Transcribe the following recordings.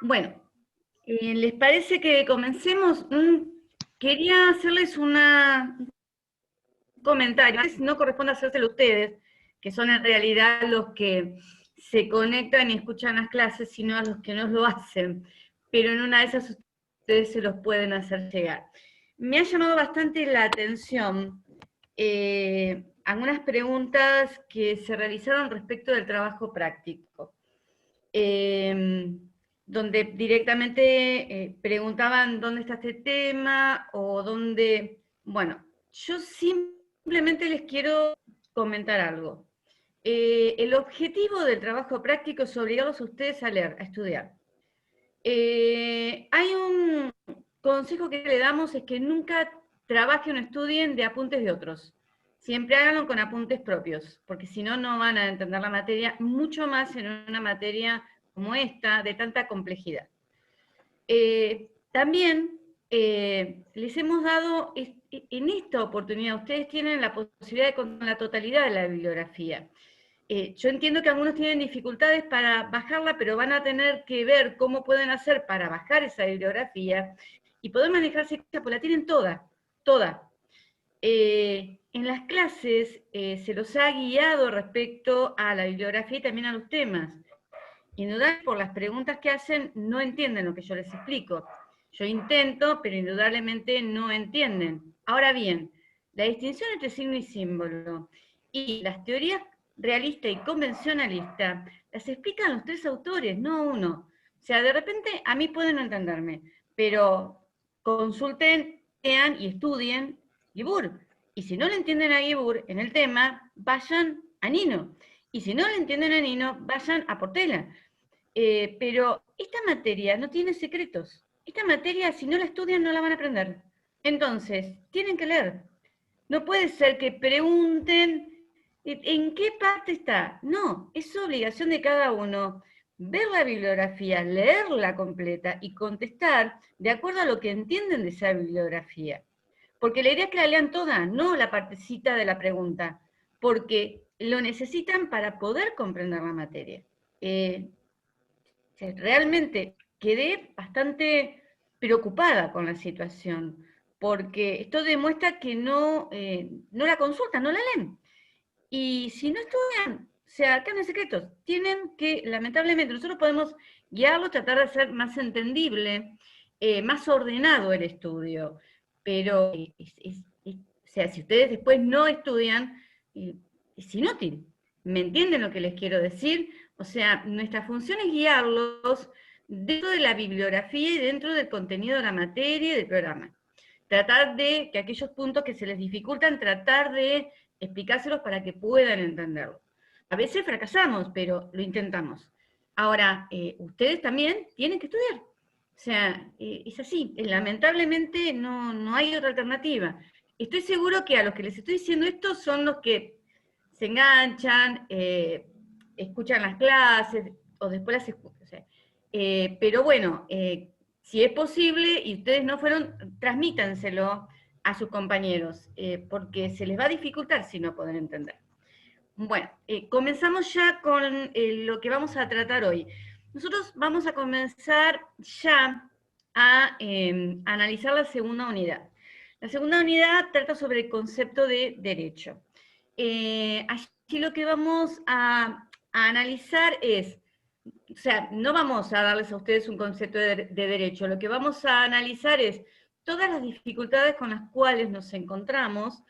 Bueno, ¿les parece que comencemos? Quería hacerles un comentario, no corresponde hacérselo a ustedes, que son en realidad los que se conectan y escuchan las clases, sino a los que no lo hacen, pero en una de esas ustedes se los pueden hacer llegar. Me ha llamado bastante la atención algunas preguntas que se realizaron respecto del trabajo práctico. Donde directamente preguntaban dónde está este tema o dónde... Bueno, yo simplemente les quiero comentar algo. El objetivo del trabajo práctico es obligarlos a ustedes a leer, a estudiar. Hay un consejo que le damos, es que nunca trabajen o estudien de apuntes de otros. Siempre háganlo con apuntes propios, porque si no, no van a entender la materia, mucho más en una materia como esta, de tanta complejidad. También les hemos dado, en esta oportunidad, ustedes tienen la posibilidad de contar la totalidad de la bibliografía. Yo entiendo que algunos tienen dificultades para bajarla, pero van a tener que ver cómo pueden hacer para bajar esa bibliografía y poder manejarse, pues la tienen toda, toda. En las clases se los ha guiado respecto a la bibliografía y también a los temas. Indudablemente por las preguntas que hacen no entienden lo que yo les explico. Yo intento, pero indudablemente no entienden. Ahora bien, la distinción entre signo y símbolo y las teorías realista y convencionalista las explican los tres autores, no uno. O sea, de repente a mí pueden no entenderme, pero consulten, lean y estudien Libur. Y si no le entienden a Libur en el tema, vayan a Nino. Y si no le entienden a Nino, vayan a Portela. Pero esta materia no tiene secretos. Esta materia, si no la estudian, no la van a aprender. Entonces, tienen que leer. No puede ser que pregunten en qué parte está. No, es obligación de cada uno ver la bibliografía, leerla completa y contestar de acuerdo a lo que entienden de esa bibliografía. Porque la idea es que la lean toda, no la partecita de la pregunta, porque lo necesitan para poder comprender la materia. Realmente quedé bastante preocupada con la situación, porque esto demuestra que no la consultan, no la leen. Y si no estudian, o sea, acá no hay secretos, tienen que, lamentablemente, nosotros podemos guiarlos, tratar de hacer más entendible, más ordenado el estudio, pero o sea, si ustedes después no estudian, es inútil. ¿Me entienden lo que les quiero decir? O sea, nuestra función es guiarlos dentro de la bibliografía y dentro del contenido de la materia y del programa. Tratar de que aquellos puntos que se les dificultan, tratar de explicárselos para que puedan entenderlo. A veces fracasamos, pero lo intentamos. Ahora, ustedes también tienen que estudiar. O sea, es así. Lamentablemente no hay otra alternativa. Estoy seguro que a los que les estoy diciendo esto son los que se enganchan, escuchan las clases, o después las escuchan. O sea, pero bueno, si es posible y ustedes no fueron, transmítanselo a sus compañeros, porque se les va a dificultar si no pueden entender. Bueno, comenzamos ya con lo que vamos a tratar hoy. Nosotros vamos a comenzar ya a analizar la segunda unidad. La segunda unidad trata sobre el concepto de derecho. Aquí lo que vamos a analizar es, o sea, no vamos a darles a ustedes un concepto de derecho, lo que vamos a analizar es todas las dificultades con las cuales nos encontramos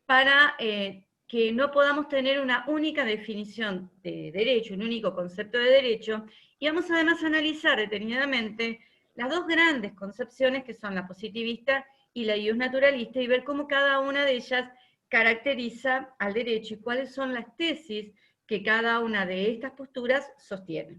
para que no podamos tener una única definición de derecho, un único concepto de derecho, y vamos además a analizar detenidamente las dos grandes concepciones que son la positivista y la naturalista, y ver cómo cada una de ellas caracteriza al derecho y cuáles son las tesis que cada una de estas posturas sostiene.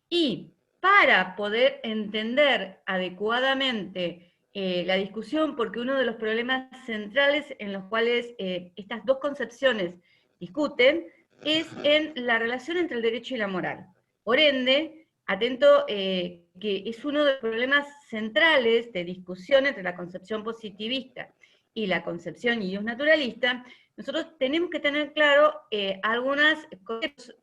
Y para poder entender adecuadamente la discusión, porque uno de los problemas centrales en los cuales estas dos concepciones discuten es en la relación entre el derecho y la moral. Por ende, atento que es uno de los problemas centrales de discusión entre la concepción positivista y la concepción naturalista. Nosotros tenemos que tener claro algunas cosas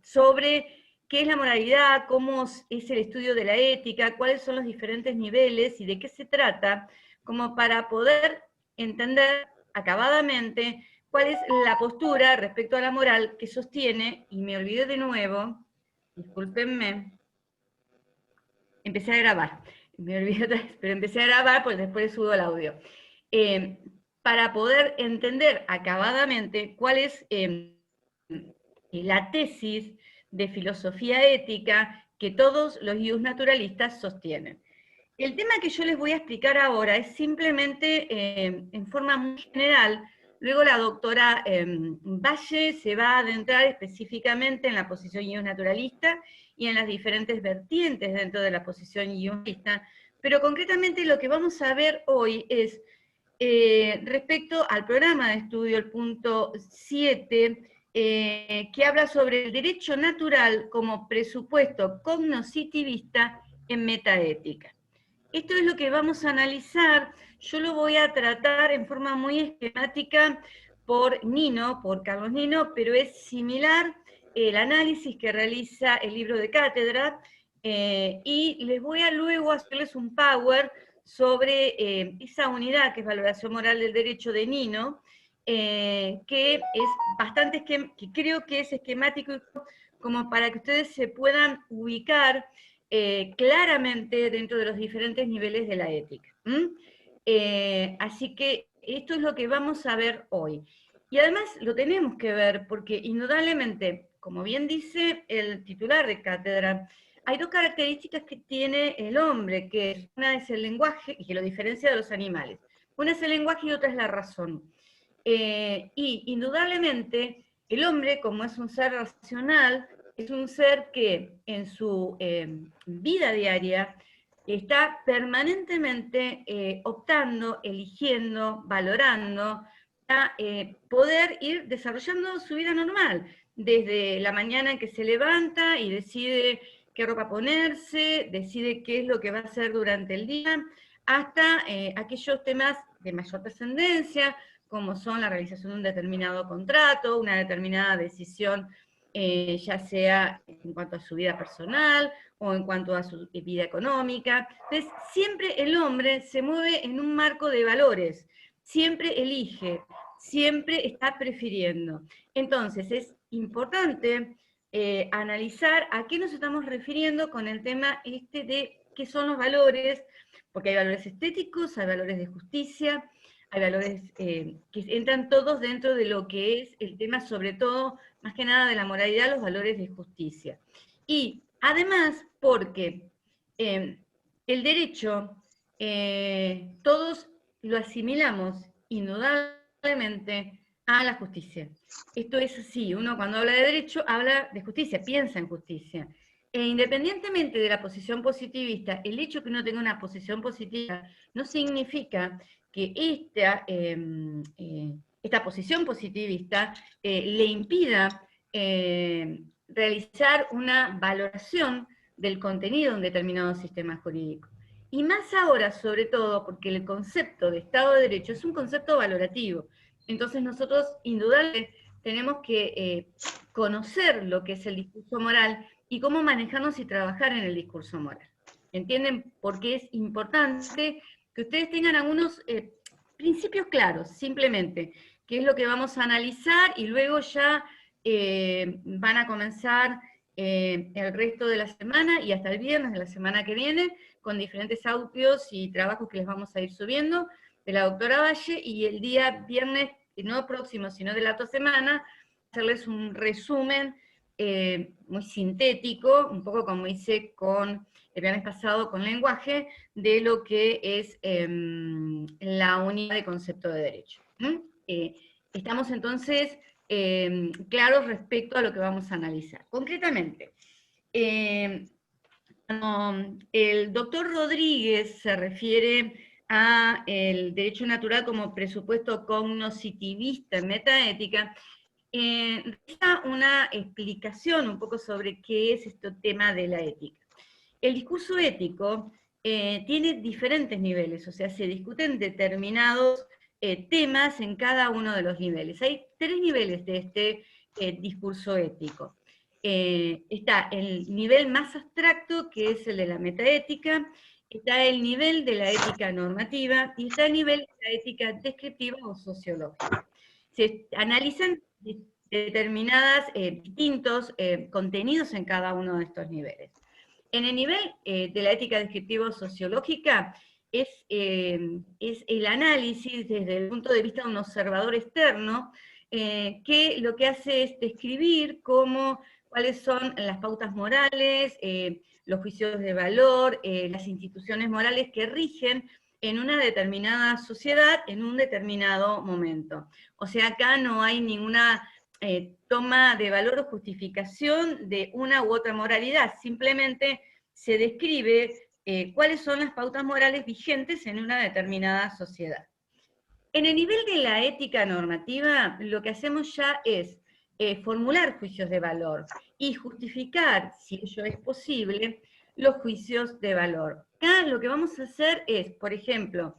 sobre qué es la moralidad, cómo es el estudio de la ética, cuáles son los diferentes niveles y de qué se trata, como para poder entender acabadamente cuál es la postura respecto a la moral que sostiene, y me olvidé de nuevo, discúlpenme, empecé a grabar, me olvidé otra vez, pero empecé a grabar porque después subo el audio. Para poder entender acabadamente cuál es la tesis de filosofía ética que todos los naturalistas sostienen. El tema que yo les voy a explicar ahora es simplemente en forma muy general. Luego la doctora Valle se va a adentrar específicamente en la posición naturalista y en las diferentes vertientes dentro de la posición naturalista, pero concretamente lo que vamos a ver hoy es respecto al programa de estudio, el punto 7, que habla sobre el derecho natural como presupuesto cognoscitivista en metaética. Esto es lo que vamos a analizar. Yo lo voy a tratar en forma muy esquemática por Carlos Nino, pero es similar el análisis que realiza el libro de cátedra, y les voy a luego hacerles un power sobre esa unidad que es valoración moral del derecho de Nino, que es bastante, que creo que es esquemático como para que ustedes se puedan ubicar claramente dentro de los diferentes niveles de la ética. Así que esto es lo que vamos a ver hoy. Y además lo tenemos que ver porque indudablemente, como bien dice el titular de cátedra, hay dos características que tiene el hombre, que una es el lenguaje y que lo diferencia de los animales. Una es el lenguaje y otra es la razón. Y indudablemente el hombre, como es un ser racional, es un ser que en su vida diaria está permanentemente optando, eligiendo, valorando, a poder ir desarrollando su vida normal, desde la mañana en que se levanta y decide qué ropa ponerse, decide qué es lo que va a hacer durante el día, hasta aquellos temas de mayor trascendencia, como son la realización de un determinado contrato, una determinada decisión, ya sea en cuanto a su vida personal o en cuanto a su vida económica. Entonces, siempre el hombre se mueve en un marco de valores, siempre elige, siempre está prefiriendo. Entonces, es importante analizar a qué nos estamos refiriendo con el tema de qué son los valores, porque hay valores estéticos, hay valores de justicia, hay valores que entran todos dentro de lo que es el tema, sobre todo, más que nada de la moralidad, los valores de justicia. Y además, porque el derecho, todos lo asimilamos indudablemente a la justicia. Esto es así, uno cuando habla de derecho habla de justicia, piensa en justicia. E independientemente de la posición positivista, el hecho que uno tenga una posición positiva no significa que esta posición positivista le impida realizar una valoración del contenido de un determinado sistema jurídico. Y más ahora, sobre todo, porque el concepto de Estado de Derecho es un concepto valorativo. Entonces nosotros, indudablemente, tenemos que conocer lo que es el discurso moral y cómo manejarnos y trabajar en el discurso moral. ¿Entienden por qué es importante que ustedes tengan algunos principios claros, simplemente, qué es lo que vamos a analizar, y luego ya van a comenzar el resto de la semana y hasta el viernes de la semana que viene, con diferentes audios y trabajos que les vamos a ir subiendo de la doctora Valle, y el día viernes, no próximo, sino de la otra semana, hacerles un resumen muy sintético, un poco como hice con el viernes pasado con lenguaje, de lo que es la unidad de concepto de derecho. Estamos entonces claros respecto a lo que vamos a analizar. Concretamente, el doctor Rodríguez se refiere a el derecho natural como presupuesto cognoscitivista en metaética, da una explicación un poco sobre qué es este tema de la ética. El discurso ético tiene diferentes niveles, o sea, se discuten determinados temas en cada uno de los niveles. Hay 3 niveles de este discurso ético. Está el nivel más abstracto, que es el de la metaética, está el nivel de la ética normativa y está el nivel de la ética descriptiva o sociológica. Se analizan determinadas, distintos contenidos en cada uno de estos niveles. En el nivel de la ética descriptiva o sociológica es el análisis desde el punto de vista de un observador externo, que lo que hace es describir cuáles son las pautas morales, los juicios de valor, las instituciones morales que rigen en una determinada sociedad en un determinado momento. O sea, acá no hay ninguna toma de valor o justificación de una u otra moralidad, simplemente se describe cuáles son las pautas morales vigentes en una determinada sociedad. En el nivel de la ética normativa, lo que hacemos ya es formular juicios de valor y justificar, si ello es posible, los juicios de valor. Acá lo que vamos a hacer es, por ejemplo,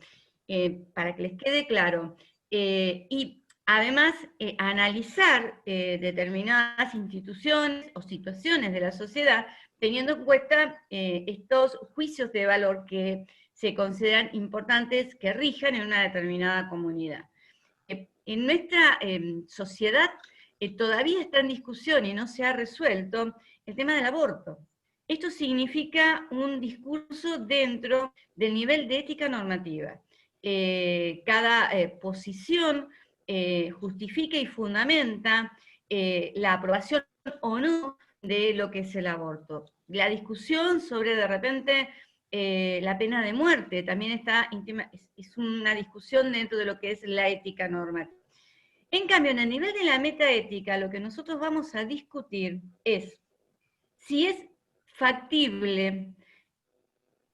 para que les quede claro, y además analizar determinadas instituciones o situaciones de la sociedad, teniendo en cuenta estos juicios de valor que se consideran importantes que rijan en una determinada comunidad. En nuestra sociedad todavía está en discusión y no se ha resuelto el tema del aborto. Esto significa un discurso dentro del nivel de ética normativa. Cada posición justifica y fundamenta la aprobación o no de lo que es el aborto. La discusión sobre, de repente, la pena de muerte también está es una discusión dentro de lo que es la ética normativa. En cambio, en el nivel de la metaética, lo que nosotros vamos a discutir es si es factible,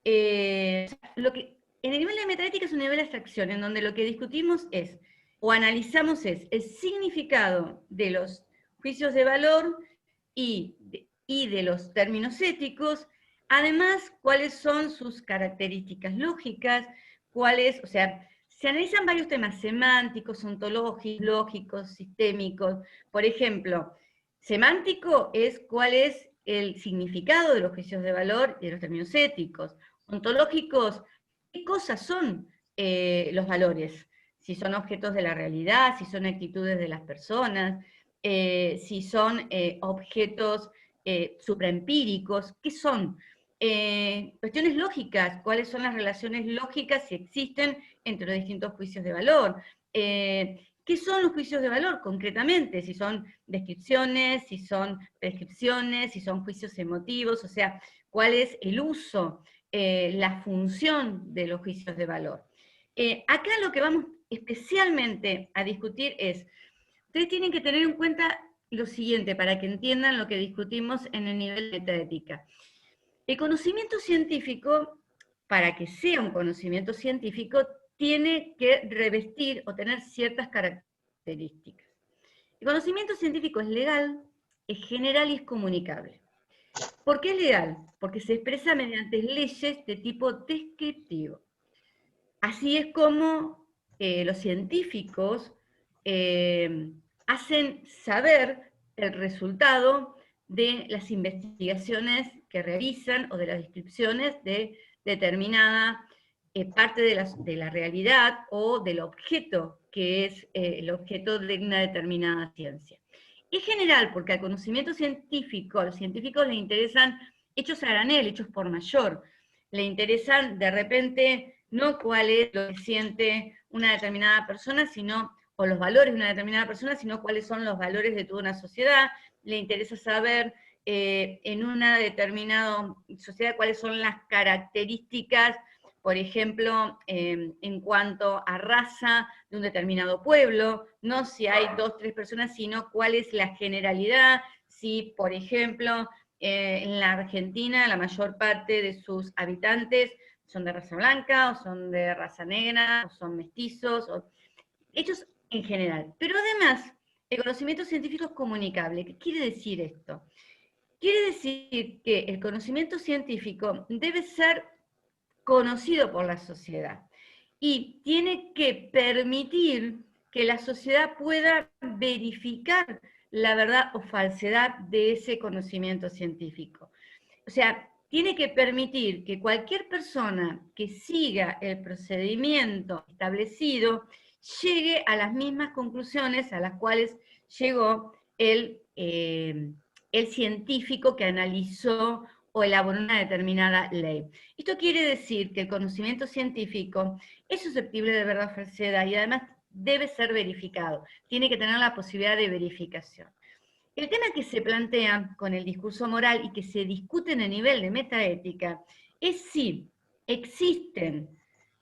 en el nivel de metaética es un nivel de abstracción, en donde lo que discutimos es, o analizamos es, el significado de los juicios de valor y de los términos éticos, además, cuáles son sus características lógicas, o sea, se analizan varios temas semánticos, ontológicos, lógicos, sistémicos. Por ejemplo, semántico es cuál es el significado de los juicios de valor y de los términos éticos. Ontológicos, ¿qué cosas son los valores? Si son objetos de la realidad, si son actitudes de las personas, si son objetos supraempíricos, ¿qué son? Cuestiones lógicas, ¿cuáles son las relaciones lógicas si existen entre los distintos juicios de valor? ¿Qué son los juicios de valor concretamente? Si son descripciones, si son prescripciones, si son juicios emotivos, o sea, ¿cuál es el uso, la función de los juicios de valor? Acá lo que vamos especialmente a discutir es, ustedes tienen que tener en cuenta lo siguiente para que entiendan lo que discutimos en el nivel de metaética. El conocimiento científico, para que sea un conocimiento científico, tiene que revestir o tener ciertas características. El conocimiento científico es legal, es general y es comunicable. ¿Por qué es legal? Porque se expresa mediante leyes de tipo descriptivo. Así es como los científicos hacen saber el resultado de las investigaciones que realizan o de las descripciones de determinada parte de la realidad o del objeto que es el objeto de una determinada ciencia. Es general porque al conocimiento científico, a los científicos les interesan hechos a granel, hechos por mayor. Le interesan de repente no cuál es lo que siente una determinada persona, o los valores de una determinada persona, sino cuáles son los valores de toda una sociedad. Le interesa saber en una determinada sociedad cuáles son las características, por ejemplo, en cuanto a raza de un determinado pueblo, no si hay 2 o 3 personas, sino cuál es la generalidad, si, por ejemplo, en la Argentina la mayor parte de sus habitantes son de raza blanca, o son de raza negra, o son mestizos, hechos en general. Pero además, el conocimiento científico es comunicable. ¿Qué quiere decir esto? Quiere decir que el conocimiento científico debe ser conocido por la sociedad y tiene que permitir que la sociedad pueda verificar la verdad o falsedad de ese conocimiento científico. O sea, tiene que permitir que cualquier persona que siga el procedimiento establecido llegue a las mismas conclusiones a las cuales llegó el científico que analizó o elaboró una determinada ley. Esto quiere decir que el conocimiento científico es susceptible de verdad o falsedad y además debe ser verificado, tiene que tener la posibilidad de verificación. El tema que se plantea con el discurso moral y que se discute en el nivel de metaética es si existen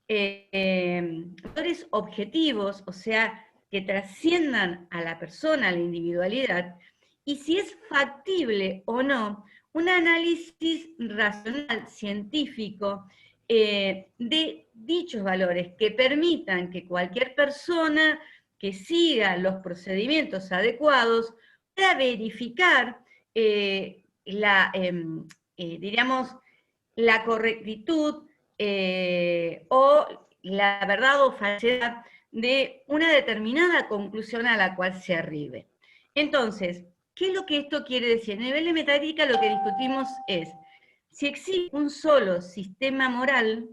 valores objetivos, o sea, que trasciendan a la persona, a la individualidad, y si es factible o no un análisis racional, científico, de dichos valores que permitan que cualquier persona que siga los procedimientos adecuados pueda verificar diríamos, la correctitud o la verdad o falsedad de una determinada conclusión a la cual se arribe. Entonces, ¿qué es lo que esto quiere decir? A nivel de metaética lo que discutimos es si existe un solo sistema moral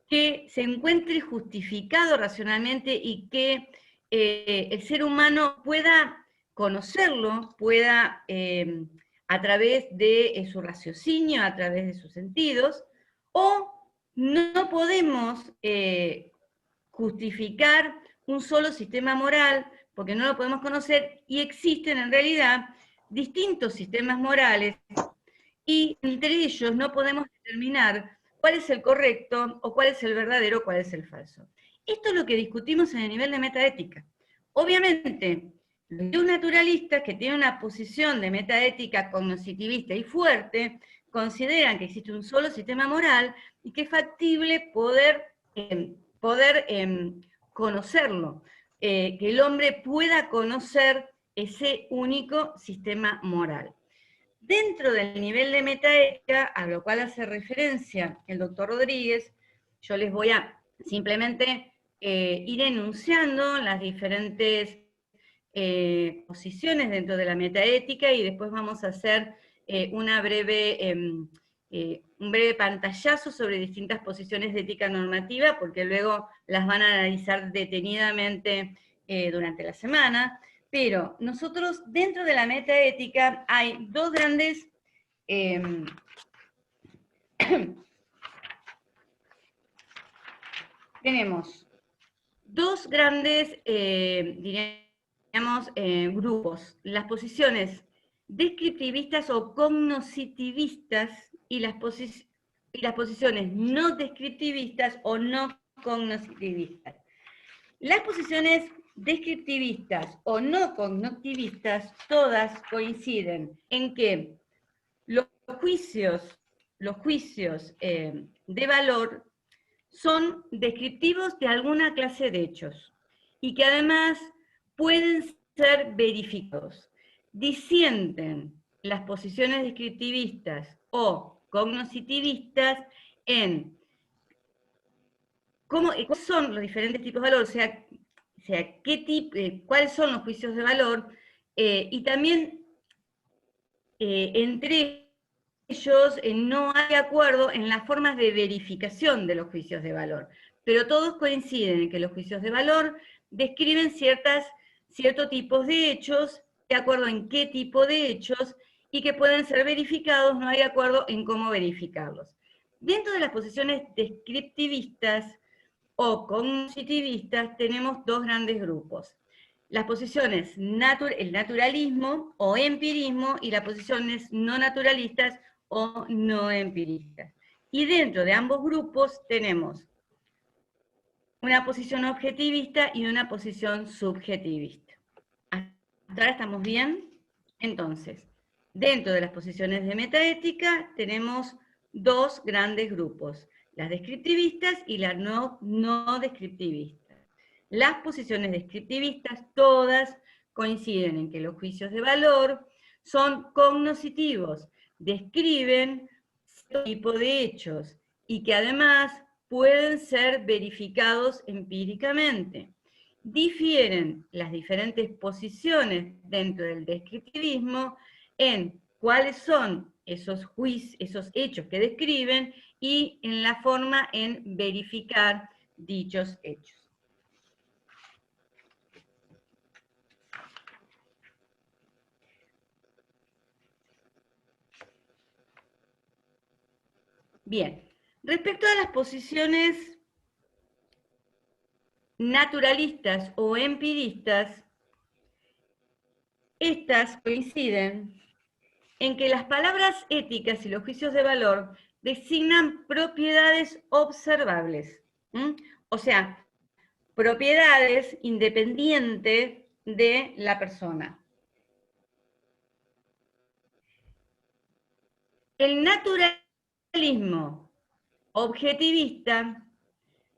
que se encuentre justificado racionalmente y que el ser humano pueda conocerlo, pueda a través de su raciocinio, a través de sus sentidos, o no podemos justificar un solo sistema moral porque no lo podemos conocer y existen en realidad distintos sistemas morales y entre ellos no podemos determinar cuál es el correcto o cuál es el verdadero o cuál es el falso. Esto es lo que discutimos en el nivel de metaética. Obviamente, los naturalistas que tienen una posición de metaética cognitivista y fuerte, consideran que existe un solo sistema moral y que es factible poder conocerlo, que el hombre pueda conocer ese único sistema moral. Dentro del nivel de metaética, a lo cual hace referencia el doctor Rodríguez, yo les voy a simplemente ir enunciando las diferentes posiciones dentro de la metaética y después vamos a hacer un breve pantallazo sobre distintas posiciones de ética normativa, porque luego las van a analizar detenidamente durante la semana. Pero nosotros, dentro de la metaética, hay dos grandes tenemos dos grandes, grupos, las posiciones descriptivistas o cognoscitivistas y las posiciones no descriptivistas o no cognoscitivistas. Las posiciones descriptivistas o no cognoscitivistas, todas coinciden en que los juicios de valor son descriptivos de alguna clase de hechos y que además pueden ser verificados. Disienten las posiciones descriptivistas o cognoscitivistas en cuáles son los diferentes tipos de valor, o sea cuáles son los juicios de valor, y también entre ellos no hay acuerdo en las formas de verificación de los juicios de valor, pero todos coinciden en que los juicios de valor describen ciertos tipos de hechos, de acuerdo en qué tipo de hechos, y que pueden ser verificados, no hay acuerdo en cómo verificarlos. Dentro de las posiciones descriptivistas o cognitivistas tenemos dos grandes grupos. Las posiciones, el naturalismo o empirismo, y las posiciones no naturalistas o no empiristas. Y dentro de ambos grupos tenemos una posición objetivista y una posición subjetivista. ¿Hasta ahora estamos bien? Entonces, dentro de las posiciones de metaética tenemos dos grandes grupos, las descriptivistas y las no descriptivistas. Las posiciones descriptivistas todas coinciden en que los juicios de valor son cognoscitivos, describen cierto tipo de hechos y que además pueden ser verificados empíricamente. difieren las diferentes posiciones dentro del descriptivismo en cuáles son esos hechos que describen y en la forma en verificar dichos hechos. Bien, respecto a las posiciones naturalistas o empiristas, estas coinciden en que las palabras éticas y los juicios de valor designan propiedades observables, o sea, propiedades independientes de la persona. El naturalismo objetivista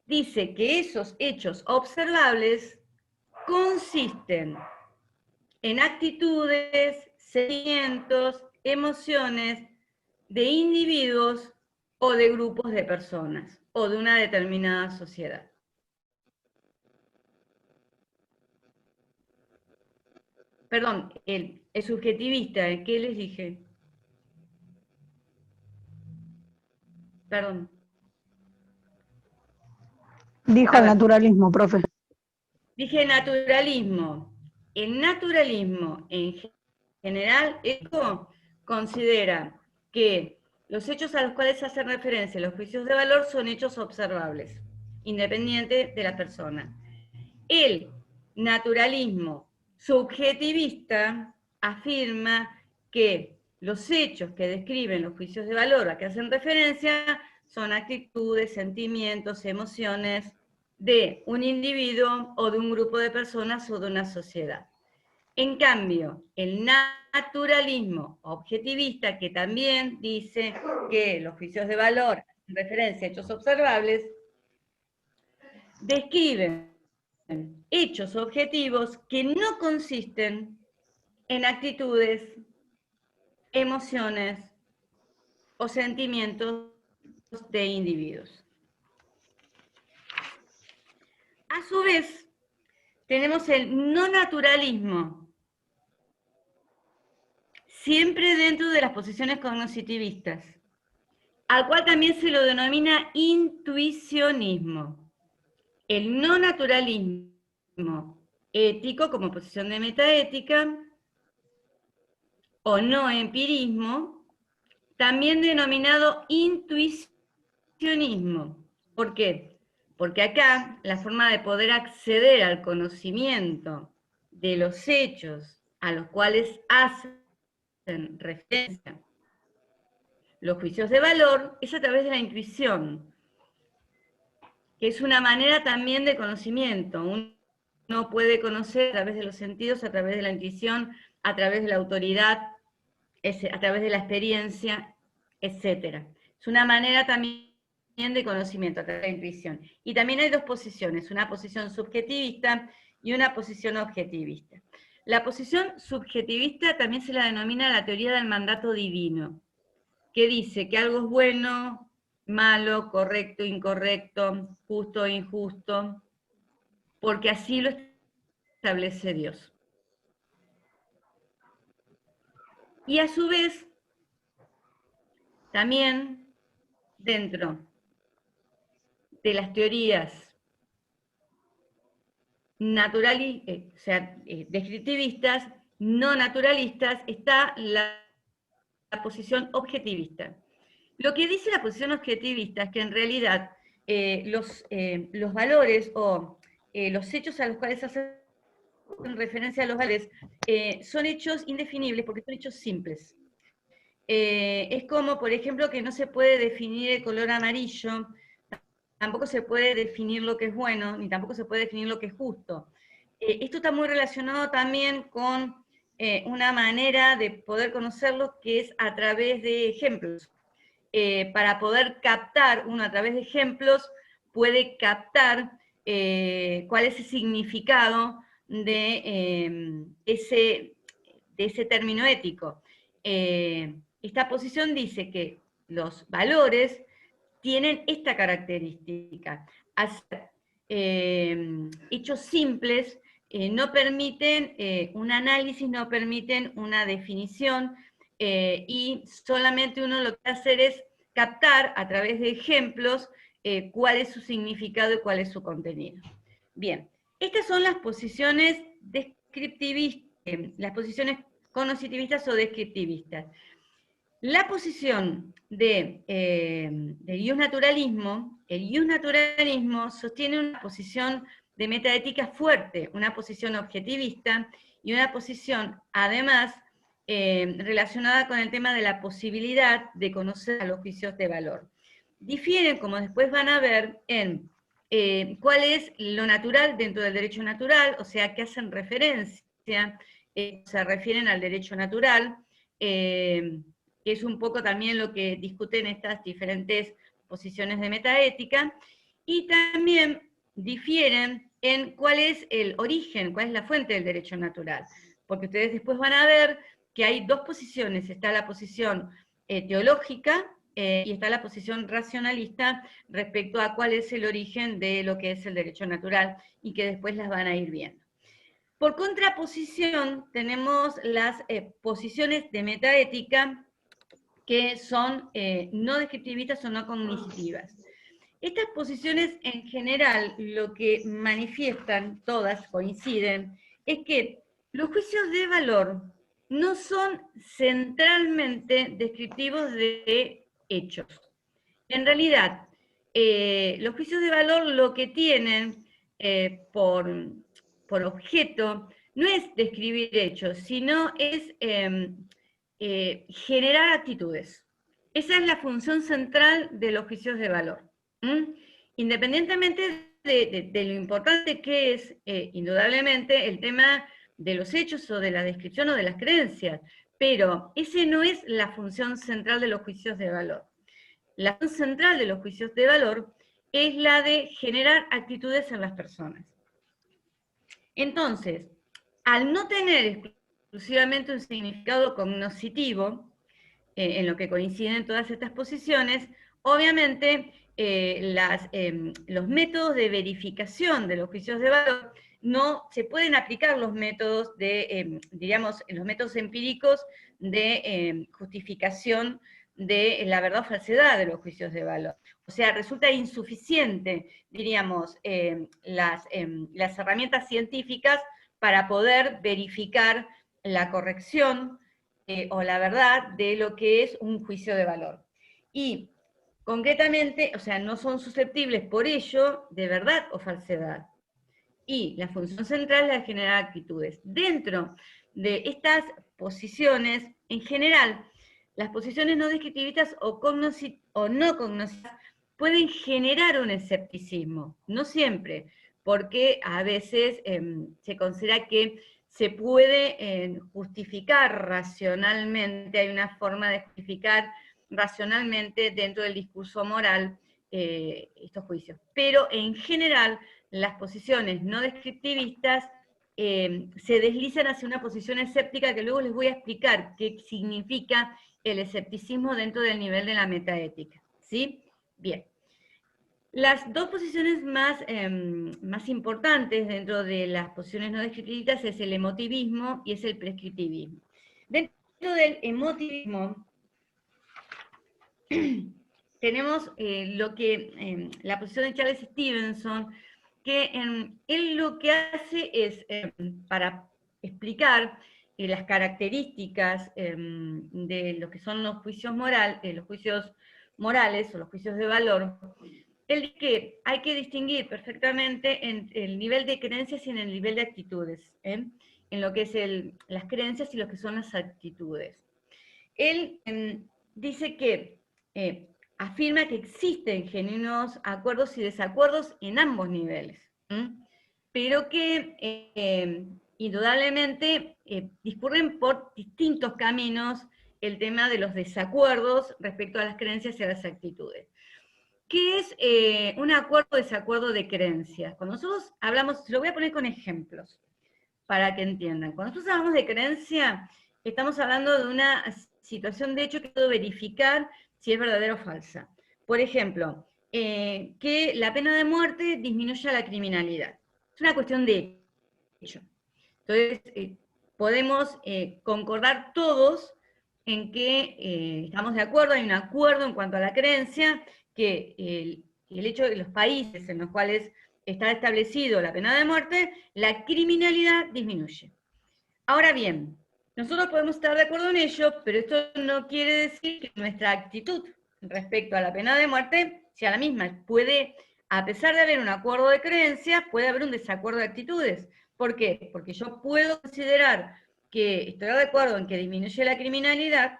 dice que esos hechos observables consisten en actitudes, sentimientos, emociones de individuos o de grupos de personas o de una determinada sociedad. Perdón, el subjetivista, ¿qué les dije? Perdón. Dijo el naturalismo, profe. Dije naturalismo. El naturalismo en general considera que los hechos a los cuales hacen referencia los juicios de valor son hechos observables, independientes de la persona. El naturalismo subjetivista afirma que los hechos que describen los juicios de valor a que hacen referencia son actitudes, sentimientos, emociones de un individuo o de un grupo de personas o de una sociedad. En cambio, el naturalismo objetivista, que también dice que los juicios de valor en referencia a hechos observables, describen hechos objetivos que no consisten en actitudes, emociones o sentimientos de individuos. A su vez, tenemos el no naturalismo, siempre dentro de las posiciones cognoscitivistas, al cual también se lo denomina intuicionismo. El no naturalismo ético como posición de metaética, o no empirismo, también denominado intuicionismo. ¿Por qué? Porque acá la forma de poder acceder al conocimiento de los hechos a los cuales hacen referencia los juicios de valor es a través de la intuición, que es una manera también de conocimiento. Uno puede conocer a través de los sentidos, a través de la intuición, a través de la autoridad, a través de la experiencia, etc. Es una manera también de conocimiento, a través de la intuición. Y también hay dos posiciones, una posición subjetivista y una posición objetivista. La posición subjetivista también se la denomina la teoría del mandato divino, que dice que algo es bueno, malo, correcto, incorrecto, justo, injusto, porque así lo establece Dios. Y a su vez, también dentro de las teorías descriptivistas, no naturalistas, está la posición objetivista. Lo que dice la posición objetivista es que en realidad los valores o los hechos a los cuales hacen referencia a los valores son hechos indefinibles porque son hechos simples. Es como, por ejemplo, que no se puede definir el color amarillo, tampoco se puede definir lo que es bueno, ni tampoco se puede definir lo que es justo. Esto está muy relacionado también con una manera de poder conocerlo que es a través de ejemplos. Para poder captar, uno a través de ejemplos puede captar cuál es el significado de ese término ético. Esta posición dice que los valores tienen esta característica, hacer hechos simples no permiten un análisis, no permiten una definición, y solamente uno lo que va a hacer es captar a través de ejemplos cuál es su significado y cuál es su contenido. Bien, estas son las posiciones descriptivistas, las posiciones cognoscitivistas o descriptivistas. La posición del iusnaturalismo, el iusnaturalismo sostiene una posición de metaética fuerte, una posición objetivista y una posición, además, relacionada con el tema de la posibilidad de conocer a los juicios de valor. Difieren, como después van a ver, en cuál es lo natural dentro del derecho natural, o sea, que hacen referencia, se refieren al derecho natural, que es un poco también lo que discuten estas diferentes posiciones de metaética, y también difieren en cuál es el origen, cuál es la fuente del derecho natural, porque ustedes después van a ver que hay dos posiciones, está la posición teológica, y está la posición racionalista respecto a cuál es el origen de lo que es el derecho natural, y que después las van a ir viendo. Por contraposición, tenemos las posiciones de metaética, que son no descriptivistas o no cognitivas. Estas posiciones en general lo que manifiestan, todas coinciden, es que los juicios de valor no son centralmente descriptivos de hechos. En realidad, los juicios de valor lo que tienen por objeto no es describir hechos, sino es generar actitudes. Esa es la función central de los juicios de valor. Independientemente de lo importante que es, indudablemente, el tema de los hechos o de la descripción o de las creencias, pero esa no es la función central de los juicios de valor. La función central de los juicios de valor es la de generar actitudes en las personas. Entonces, al no tener exclusivamente un significado cognoscitivo, en lo que coinciden todas estas posiciones, obviamente los métodos de verificación de los juicios de valor no se pueden aplicar los métodos de, diríamos, los métodos empíricos de justificación de la verdad o falsedad de los juicios de valor. O sea, resulta insuficiente, diríamos, las herramientas científicas para poder verificar la corrección o la verdad de lo que es un juicio de valor. Y concretamente, o sea, no son susceptibles por ello de verdad o falsedad. Y la función central es la de generar actitudes. Dentro de estas posiciones, en general, las posiciones no descriptivistas o no cognoscitivas pueden generar un escepticismo, no siempre, porque a veces se considera que se puede justificar racionalmente, hay una forma de justificar racionalmente dentro del discurso moral estos juicios. Pero en general, las posiciones no descriptivistas se deslizan hacia una posición escéptica, que luego les voy a explicar qué significa el escepticismo dentro del nivel de la metaética. ¿Sí? Bien. Las dos posiciones más importantes dentro de las posiciones no descriptivistas es el emotivismo y es el prescriptivismo. Dentro del emotivismo tenemos la posición de Charles Stevenson, que él lo que hace es, para explicar las características de lo que son los juicios morales o los juicios de valor, él dice que hay que distinguir perfectamente en el nivel de creencias y en el nivel de actitudes, en lo que es las creencias y lo que son las actitudes. Él dice que afirma que existen genuinos acuerdos y desacuerdos en ambos niveles, pero que indudablemente discurren por distintos caminos el tema de los desacuerdos respecto a las creencias y a las actitudes. ¿Qué es un acuerdo o desacuerdo de creencias? Cuando nosotros hablamos, lo voy a poner con ejemplos para que entiendan. Cuando nosotros hablamos de creencia, estamos hablando de una situación de hecho que puedo verificar si es verdadera o falsa. Por ejemplo, que la pena de muerte disminuya la criminalidad. Es una cuestión de hecho. Entonces, podemos concordar todos en que estamos de acuerdo, hay un acuerdo en cuanto a la creencia, que el hecho de los países en los cuales está establecido la pena de muerte, la criminalidad disminuye. Ahora bien, nosotros podemos estar de acuerdo en ello, pero esto no quiere decir que nuestra actitud respecto a la pena de muerte sea la misma. Puede, a pesar de haber un acuerdo de creencias, puede haber un desacuerdo de actitudes. ¿Por qué? Porque yo puedo considerar que estoy de acuerdo en que disminuye la criminalidad,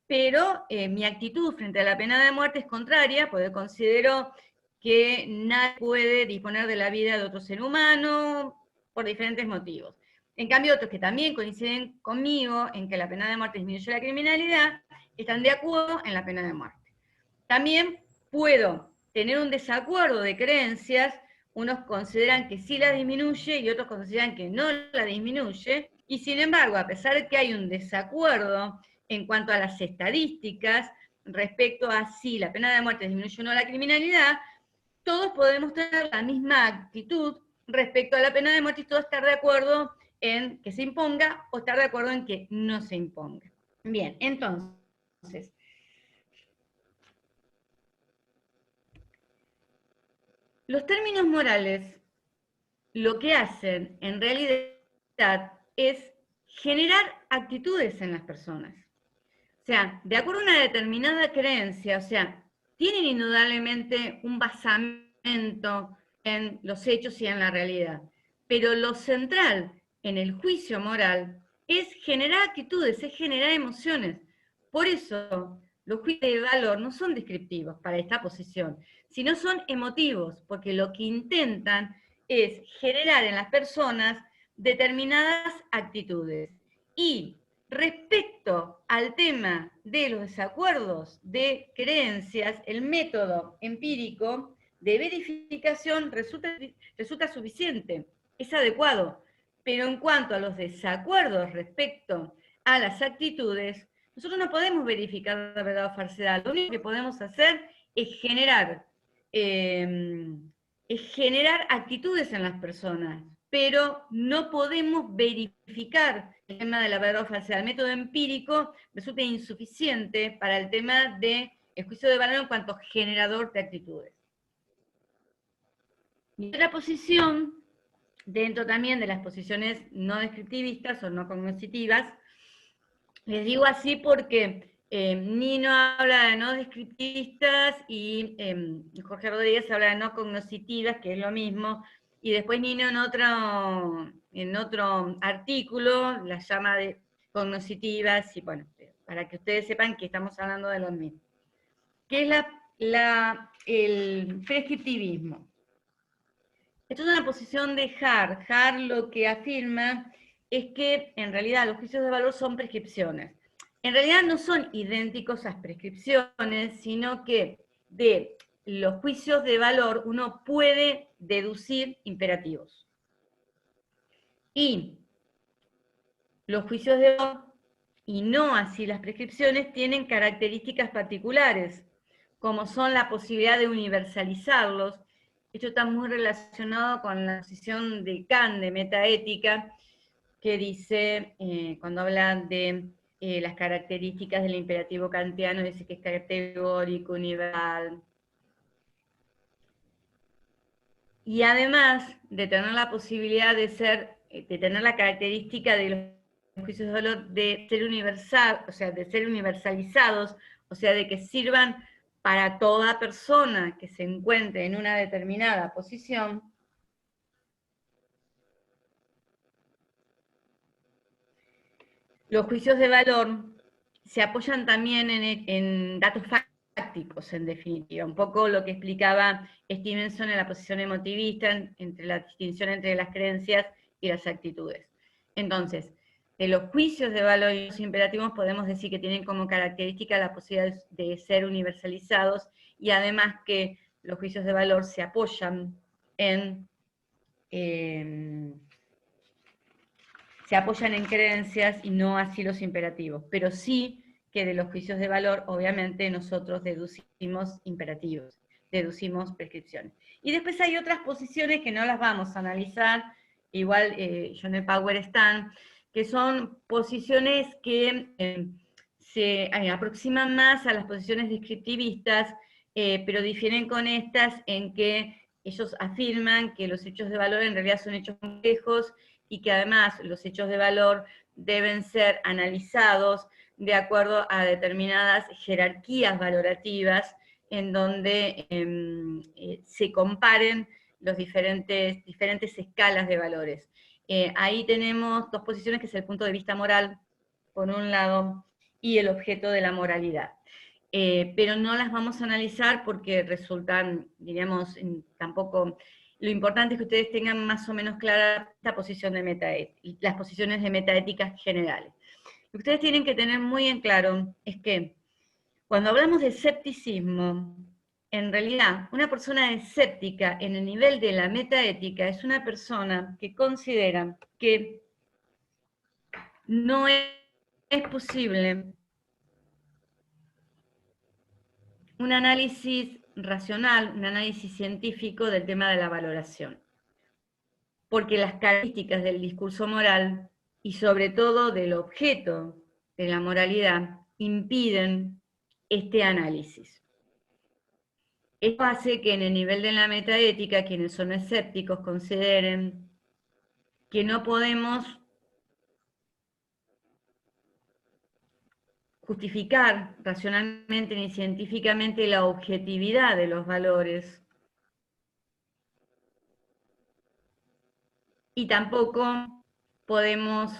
pero mi actitud frente a la pena de muerte es contraria, porque considero que nadie puede disponer de la vida de otro ser humano por diferentes motivos. En cambio, otros que también coinciden conmigo en que la pena de muerte disminuye la criminalidad, están de acuerdo en la pena de muerte. También puedo tener un desacuerdo de creencias, unos consideran que sí la disminuye y otros consideran que no la disminuye, y sin embargo, a pesar de que hay un desacuerdo en cuanto a las estadísticas respecto a si la pena de muerte disminuye o no la criminalidad, todos podemos tener la misma actitud respecto a la pena de muerte y todos estar de acuerdo en que se imponga o estar de acuerdo en que no se imponga. Bien, entonces, los términos morales lo que hacen en realidad es generar actitudes en las personas. O sea, de acuerdo a una determinada creencia, o sea, tienen indudablemente un basamento en los hechos y en la realidad. Pero lo central en el juicio moral es generar actitudes, es generar emociones. Por eso, los juicios de valor no son descriptivos para esta posición, sino son emotivos, porque lo que intentan es generar en las personas determinadas actitudes. Y respecto al tema de los desacuerdos de creencias, el método empírico de verificación resulta suficiente, es adecuado. Pero en cuanto a los desacuerdos respecto a las actitudes, nosotros no podemos verificar la verdad o falsedad. Lo único que podemos hacer es generar actitudes en las personas, pero no podemos verificar el tema de la verdad o falsedad. El método empírico resulta insuficiente para el tema del juicio de valor en cuanto generador de actitudes. Y otra posición, dentro también de las posiciones no descriptivistas o no cognitivas, les digo así porque Nino habla de no descriptivistas y Jorge Rodríguez habla de no cognitivas, que es lo mismo, y después Nino en otro artículo las llama de cognitivas, y bueno, para que ustedes sepan que estamos hablando de lo mismo. ¿Qué es el prescriptivismo? Esto es una posición de Hart. Hart lo que afirma es que en realidad los juicios de valor son prescripciones. En realidad no son idénticos a las prescripciones, sino que de los juicios de valor uno puede deducir imperativos. Y los juicios de valor, y no así las prescripciones, tienen características particulares, como son la posibilidad de universalizarlos. Esto está muy relacionado con la posición de Kant de metaética, que dice, cuando habla de las características del imperativo kantiano, dice que es categórico, universal. Y además de tener la posibilidad de tener la característica de los juicios de valor de ser universal, o sea, de ser universalizados, o sea, de que sirvan para toda persona que se encuentre en una determinada posición, los juicios de valor se apoyan también en datos fácticos, en definitiva, un poco lo que explicaba Stevenson en la posición emotivista, entre la distinción entre las creencias y las actitudes. Entonces, de los juicios de valor y los imperativos podemos decir que tienen como característica la posibilidad de ser universalizados, y además que los juicios de valor se apoyan en creencias y no así los imperativos, pero sí que de los juicios de valor obviamente nosotros deducimos imperativos. deducimos prescripciones. Y después hay otras posiciones que no las vamos a analizar, igual John E. Power están, que son posiciones que se aproximan más a las posiciones descriptivistas, pero difieren con estas en que ellos afirman que los hechos de valor en realidad son hechos complejos y que además los hechos de valor deben ser analizados de acuerdo a determinadas jerarquías valorativas en donde se comparen los diferentes escalas de valores. Ahí tenemos dos posiciones, que es el punto de vista moral, por un lado, y el objeto de la moralidad. Pero no las vamos a analizar porque resultan, diríamos, tampoco... Lo importante es que ustedes tengan más o menos clara esta posición de metaética, las posiciones de metaéticas generales. Lo que ustedes tienen que tener muy en claro es que cuando hablamos de escepticismo, en realidad una persona escéptica en el nivel de la metaética es una persona que considera que no es posible un análisis racional, un análisis científico del tema de la valoración. Porque las características del discurso moral y sobre todo del objeto de la moralidad impiden este análisis. Esto hace que en el nivel de la metaética quienes son escépticos consideren que no podemos justificar racionalmente ni científicamente la objetividad de los valores y tampoco podemos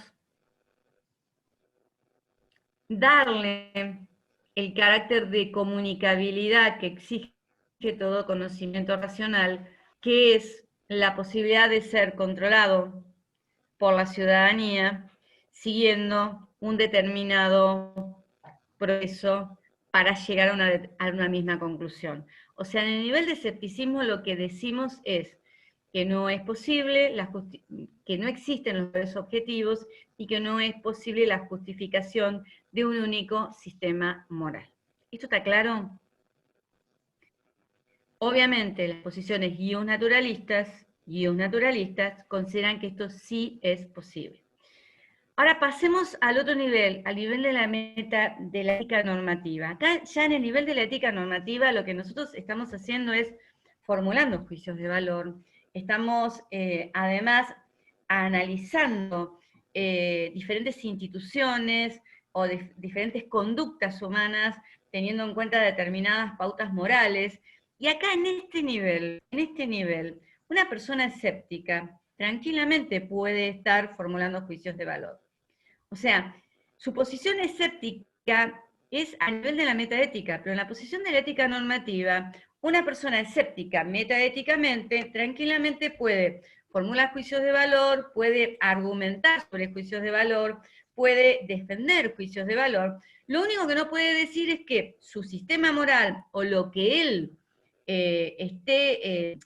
darle el carácter de comunicabilidad que exige todo conocimiento racional, que es la posibilidad de ser controlado por la ciudadanía siguiendo un determinado proceso para llegar a una misma conclusión. O sea, en el nivel de escepticismo lo que decimos es que no es posible, que no existen los valores objetivos y que no es posible la justificación de un único sistema moral. ¿Esto está claro? Obviamente las posiciones naturalistas consideran que esto sí es posible. Ahora pasemos al otro nivel, al nivel de la ética normativa. Acá ya en el nivel de la ética normativa lo que nosotros estamos haciendo es formulando juicios de valor. Estamos además analizando diferentes instituciones o diferentes conductas humanas teniendo en cuenta determinadas pautas morales. Y acá en este nivel, una persona escéptica tranquilamente puede estar formulando juicios de valor. O sea, su posición escéptica es a nivel de la metaética, pero en la posición de la ética normativa, una persona escéptica metaéticamente tranquilamente puede formular juicios de valor, puede argumentar sobre juicios de valor, puede defender juicios de valor. Lo único que no puede decir es que su sistema moral o lo que él esté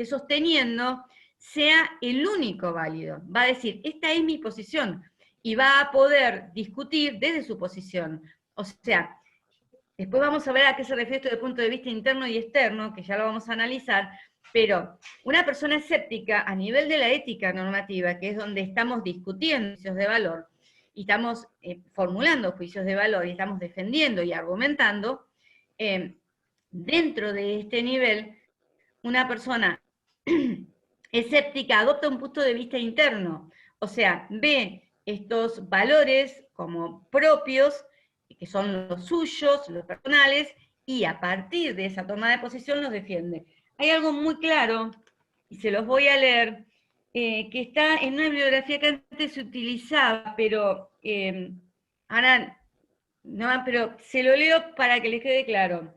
sosteniendo sea el único válido. Va a decir, esta es mi posición, y va a poder discutir desde su posición. O sea, después vamos a ver a qué se refiere esto desde el punto de vista interno y externo, que ya lo vamos a analizar, pero una persona escéptica a nivel de la ética normativa, que es donde estamos discutiendo juicios de valor, y estamos formulando juicios de valor, y estamos defendiendo y argumentando, dentro de este nivel, una persona escéptica adopta un punto de vista interno, o sea, ve estos valores como propios, que son los suyos, los personales, y a partir de esa toma de posición los defiende. Hay algo muy claro, y se los voy a leer, que está en una bibliografía que antes se utilizaba, pero ahora no, pero se lo leo para que les quede claro.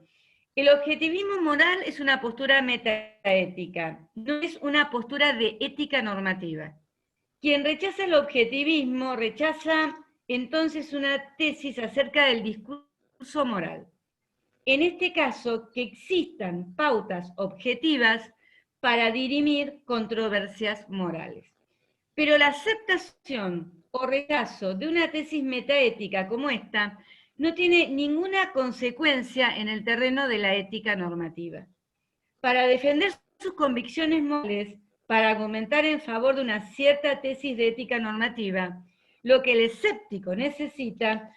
El objetivismo moral es una postura metaética, no es una postura de ética normativa. Quien rechaza el objetivismo rechaza entonces una tesis acerca del discurso moral. En este caso, que existan pautas objetivas para dirimir controversias morales. Pero la aceptación o rechazo de una tesis metaética como esta no tiene ninguna consecuencia en el terreno de la ética normativa. para defender sus convicciones morales, para argumentar en favor de una cierta tesis de ética normativa, lo que el escéptico necesita,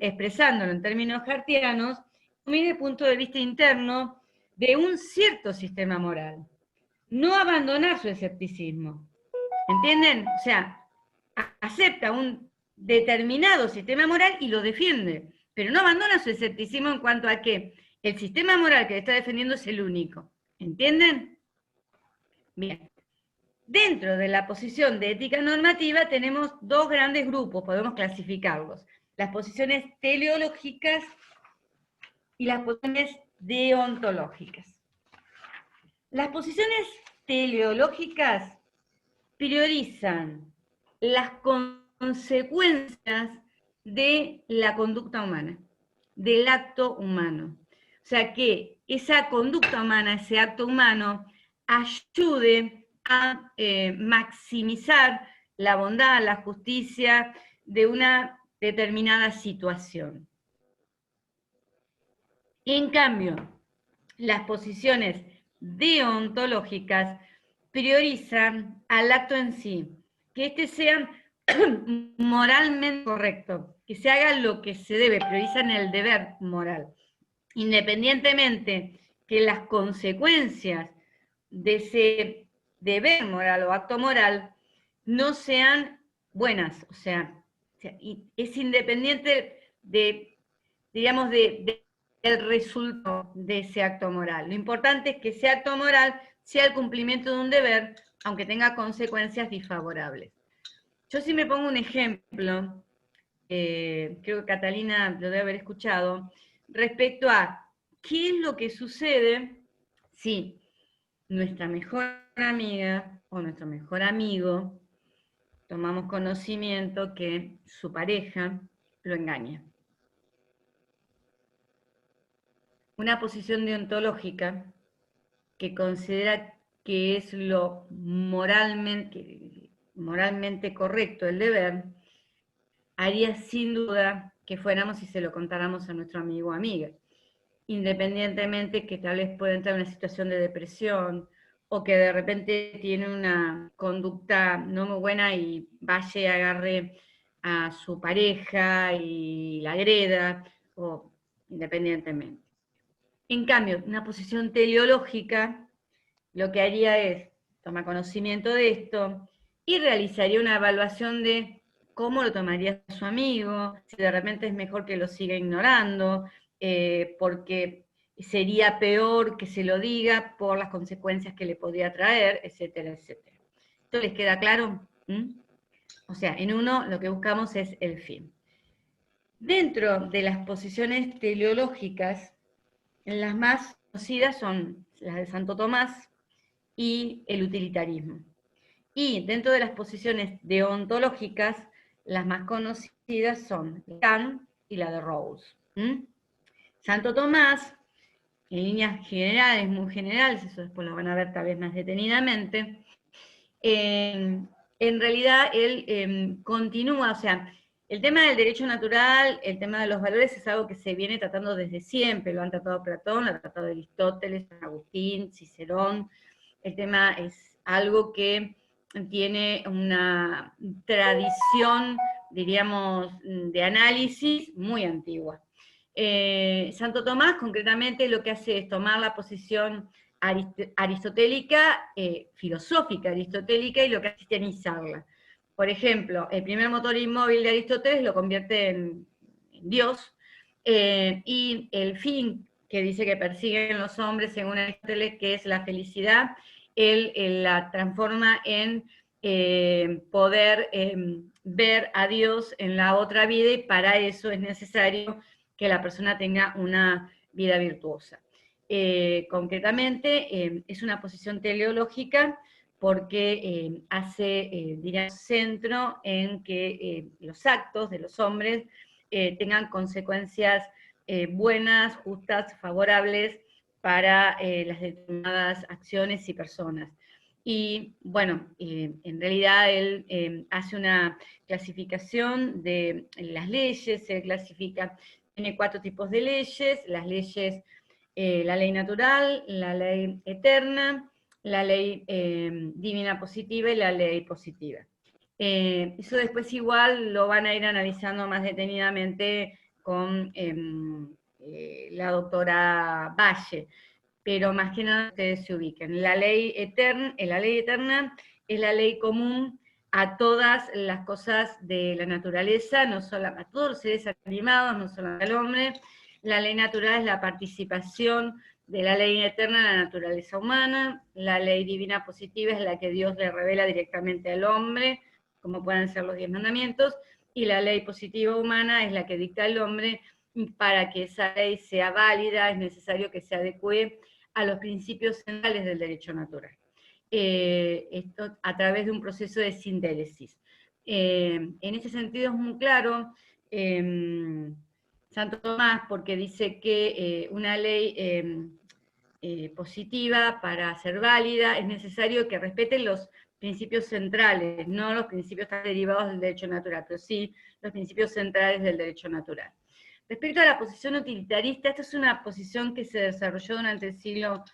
expresándolo en términos cartianos, mire el punto de vista interno de un cierto sistema moral. No abandonar su escepticismo. ¿Entienden? O sea, acepta un determinado sistema moral y lo defiende, pero no abandona su escepticismo en cuanto a que el sistema moral que está defendiendo es el único. ¿Entienden? Bien. Dentro de la posición de ética normativa tenemos dos grandes grupos, podemos clasificarlos. Las posiciones teleológicas y las posiciones deontológicas. Las posiciones teleológicas priorizan las consecuencias de la conducta humana, del acto humano. O sea, que esa conducta humana, ese acto humano, ayude a maximizar la bondad, la justicia de una determinada situación. En cambio, las posiciones deontológicas priorizan al acto en sí, que éste sea moralmente correcto, que se haga lo que se debe, priorizan el deber moral, independientemente que las consecuencias de ese deber moral o acto moral no sean buenas, o sea es independiente de, digamos, del resultado de ese acto moral. Lo importante es que ese acto moral sea el cumplimiento de un deber, aunque tenga consecuencias disfavorables. Yo sí me pongo un ejemplo, creo que Catalina lo debe haber escuchado, respecto a qué es lo que sucede si nuestra mejor amiga o nuestro mejor amigo tomamos conocimiento que su pareja lo engaña. Una posición deontológica que considera que es lo moralmente correcto, el deber, haría sin duda que fuéramos y se lo contáramos a nuestro amigo o amiga, independientemente que tal vez pueda entrar en una situación de depresión o que de repente tiene una conducta no muy buena y vaya y agarre a su pareja y la agreda, o independientemente. En cambio, una posición teleológica lo que haría es tomar conocimiento de esto y realizaría una evaluación de cómo lo tomaría su amigo, si de repente es mejor que lo siga ignorando, porque sería peor que se lo diga por las consecuencias que le podría traer, etcétera, etcétera. ¿Esto les queda claro? O sea, en uno lo que buscamos es el fin. Dentro de las posiciones teleológicas, las más conocidas son las de Santo Tomás y el utilitarismo. Y dentro de las posiciones deontológicas, las más conocidas son Kant y la de Rawls. Santo Tomás, en líneas generales, muy generales, eso después lo van a ver tal vez más detenidamente, en realidad él continúa, o sea, el tema del derecho natural, el tema de los valores es algo que se viene tratando desde siempre, lo han tratado Platón, lo ha tratado Aristóteles, Agustín, Cicerón, el tema es algo que tiene una tradición, diríamos, de análisis muy antigua. Santo Tomás concretamente lo que hace es tomar la posición aristotélica, filosófica aristotélica, y lo que hace es cristianizarla. Por ejemplo, el primer motor inmóvil de Aristóteles lo convierte en Dios, y el fin que dice que persiguen los hombres, según Aristóteles, que es la felicidad, él la transforma en poder ver a Dios en la otra vida, y para eso es necesario que la persona tenga una vida virtuosa. Concretamente, es una posición teleológica porque hace, digamos, centro en que los actos de los hombres tengan consecuencias buenas, justas, favorables para las determinadas acciones y personas. Y bueno, en realidad él hace una clasificación de las leyes, se clasifica, tiene 4 tipos de leyes, las leyes la ley natural, la ley eterna, la ley divina positiva y la ley positiva. Eso después igual lo van a ir analizando más detenidamente con la doctora Valle, pero más que nada ustedes se ubiquen. La ley eterna es la ley común a todas las cosas de la naturaleza, no solo a todos los seres animados, no solo al hombre. La ley natural es la participación de la ley eterna en la naturaleza humana. La ley divina positiva es la que Dios le revela directamente al hombre, como pueden ser los 10 mandamientos, y la ley positiva humana es la que dicta el hombre. Para que esa ley sea válida es necesario que se adecue a los principios centrales del derecho natural. Esto a través de un proceso de sindéresis. En ese sentido es muy claro Santo Tomás, porque dice que una ley positiva, para ser válida, es necesario que respeten los principios centrales, no los principios derivados del derecho natural, pero sí los principios centrales del derecho natural. Respecto a la posición utilitarista, esta es una posición que se desarrolló durante el siglo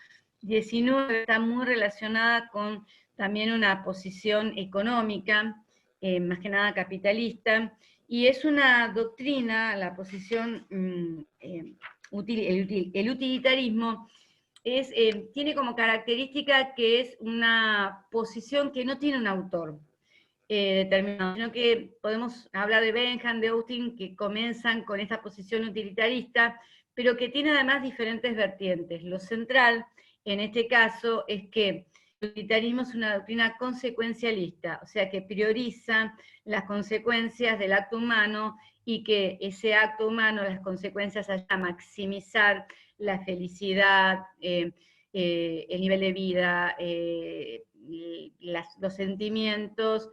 XIX, está muy relacionada con también una posición económica, más que nada capitalista, y es una doctrina, la posición, el utilitarismo, tiene como característica que es una posición que no tiene un autor determinado, sino que podemos hablar de Bentham, de Austin, que comienzan con esta posición utilitarista, pero que tiene además diferentes vertientes. Lo central, en este caso, es que el utilitarismo es una doctrina consecuencialista, o sea, que prioriza las consecuencias del acto humano y que ese acto humano, las consecuencias ayudan a maximizar la felicidad, el nivel de vida, los sentimientos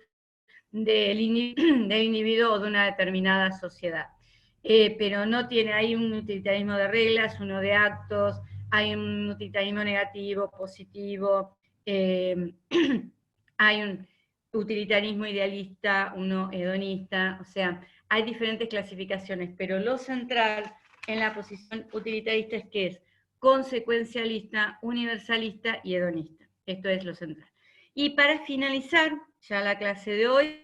del individuo o de una determinada sociedad. Pero no tiene, hay un utilitarismo de reglas, uno de actos, hay un utilitarismo negativo, positivo, hay un utilitarismo idealista, uno hedonista, o sea, hay diferentes clasificaciones, pero lo central en la posición utilitarista es que es consecuencialista, universalista y hedonista. Esto es lo central. Y para finalizar ya la clase de hoy,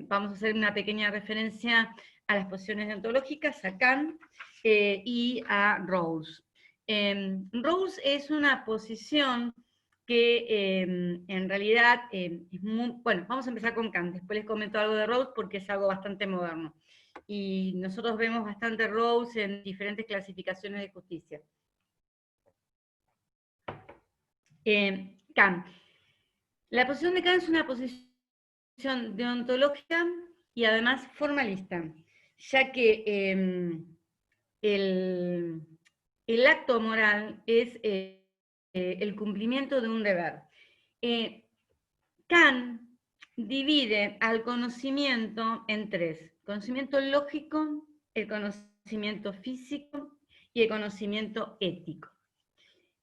vamos a hacer una pequeña referencia a las posiciones deontológicas, a Kant y a Rawls. Rawls es una posición que en realidad es muy... Bueno, vamos a empezar con Kant, después les comento algo de Rawls porque es algo bastante moderno. Y nosotros vemos bastante Rawls en diferentes clasificaciones de justicia. Kant. La posición de Kant es una posición deontológica y además formalista, ya que el acto moral es el cumplimiento de un deber. Kant divide al conocimiento en tres: conocimiento lógico, el conocimiento físico y el conocimiento ético.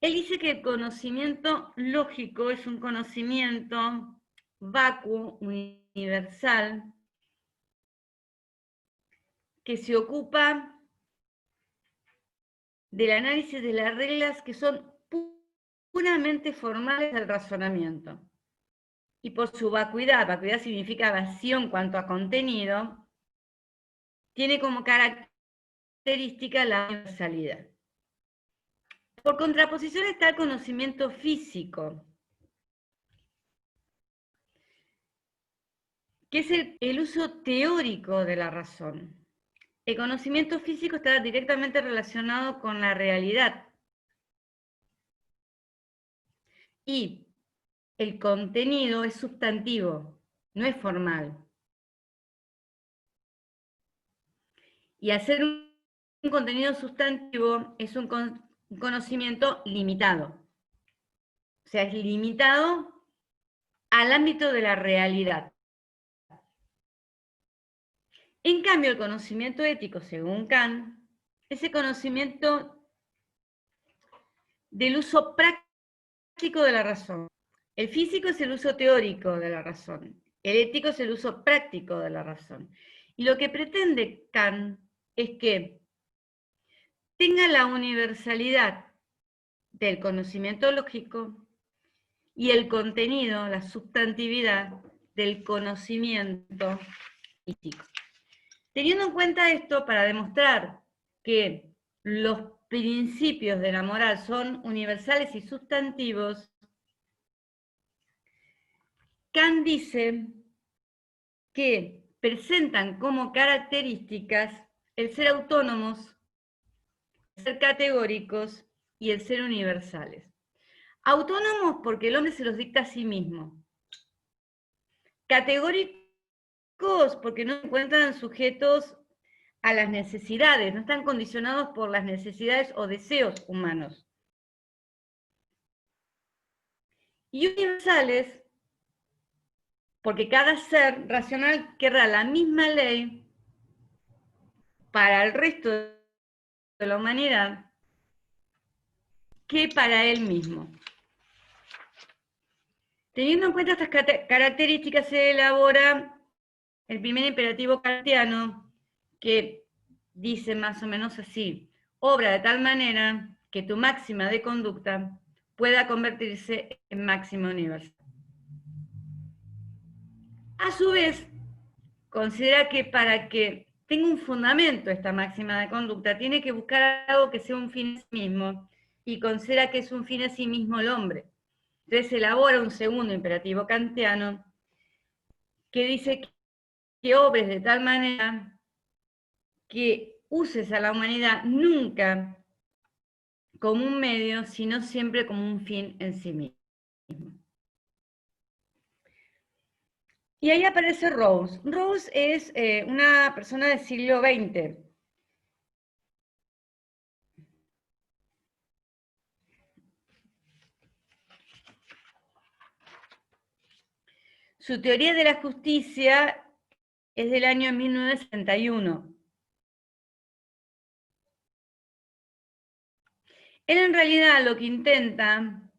Él dice que el conocimiento lógico es un conocimiento vacuo, universal, que se ocupa del análisis de las reglas que son puramente formales del razonamiento. Y por su vacuidad, vacuidad significa vacío en cuanto a contenido, tiene como característica la universalidad. Por contraposición está el conocimiento físico, que es el uso teórico de la razón. El conocimiento físico está directamente relacionado con la realidad. Y el contenido es sustantivo, no es formal. Y hacer un contenido sustantivo es un conocimiento limitado. O sea, es limitado al ámbito de la realidad. En cambio, el conocimiento ético, según Kant, es el conocimiento del uso práctico de la razón. El físico es el uso teórico de la razón. El ético es el uso práctico de la razón. Y lo que pretende Kant es que tenga la universalidad del conocimiento lógico y el contenido, la sustantividad del conocimiento místico. Teniendo en cuenta esto, para demostrar que los principios de la moral son universales y sustantivos, Kant dice que presentan como características el ser autónomos, el ser categóricos y el ser universales. Autónomos porque el hombre se los dicta a sí mismo. Categóricos porque no se encuentran sujetos a las necesidades, no están condicionados por las necesidades o deseos humanos. Y universales porque cada ser racional querrá la misma ley para el resto de la humanidad que para él mismo. Teniendo en cuenta estas características se elabora el primer imperativo kantiano, que dice más o menos así: obra de tal manera que tu máxima de conducta pueda convertirse en máxima universal. A su vez, considera que para que tenga un fundamento esta máxima de conducta, tiene que buscar algo que sea un fin en sí mismo, y considera que es un fin en sí mismo el hombre. Entonces elabora un segundo imperativo kantiano que dice que obres de tal manera que uses a la humanidad nunca como un medio, sino siempre como un fin en sí mismo. Y ahí aparece Rawls. Rawls es una persona del siglo XX. Su teoría de la justicia es del año 1961. Él en realidad lo que intenta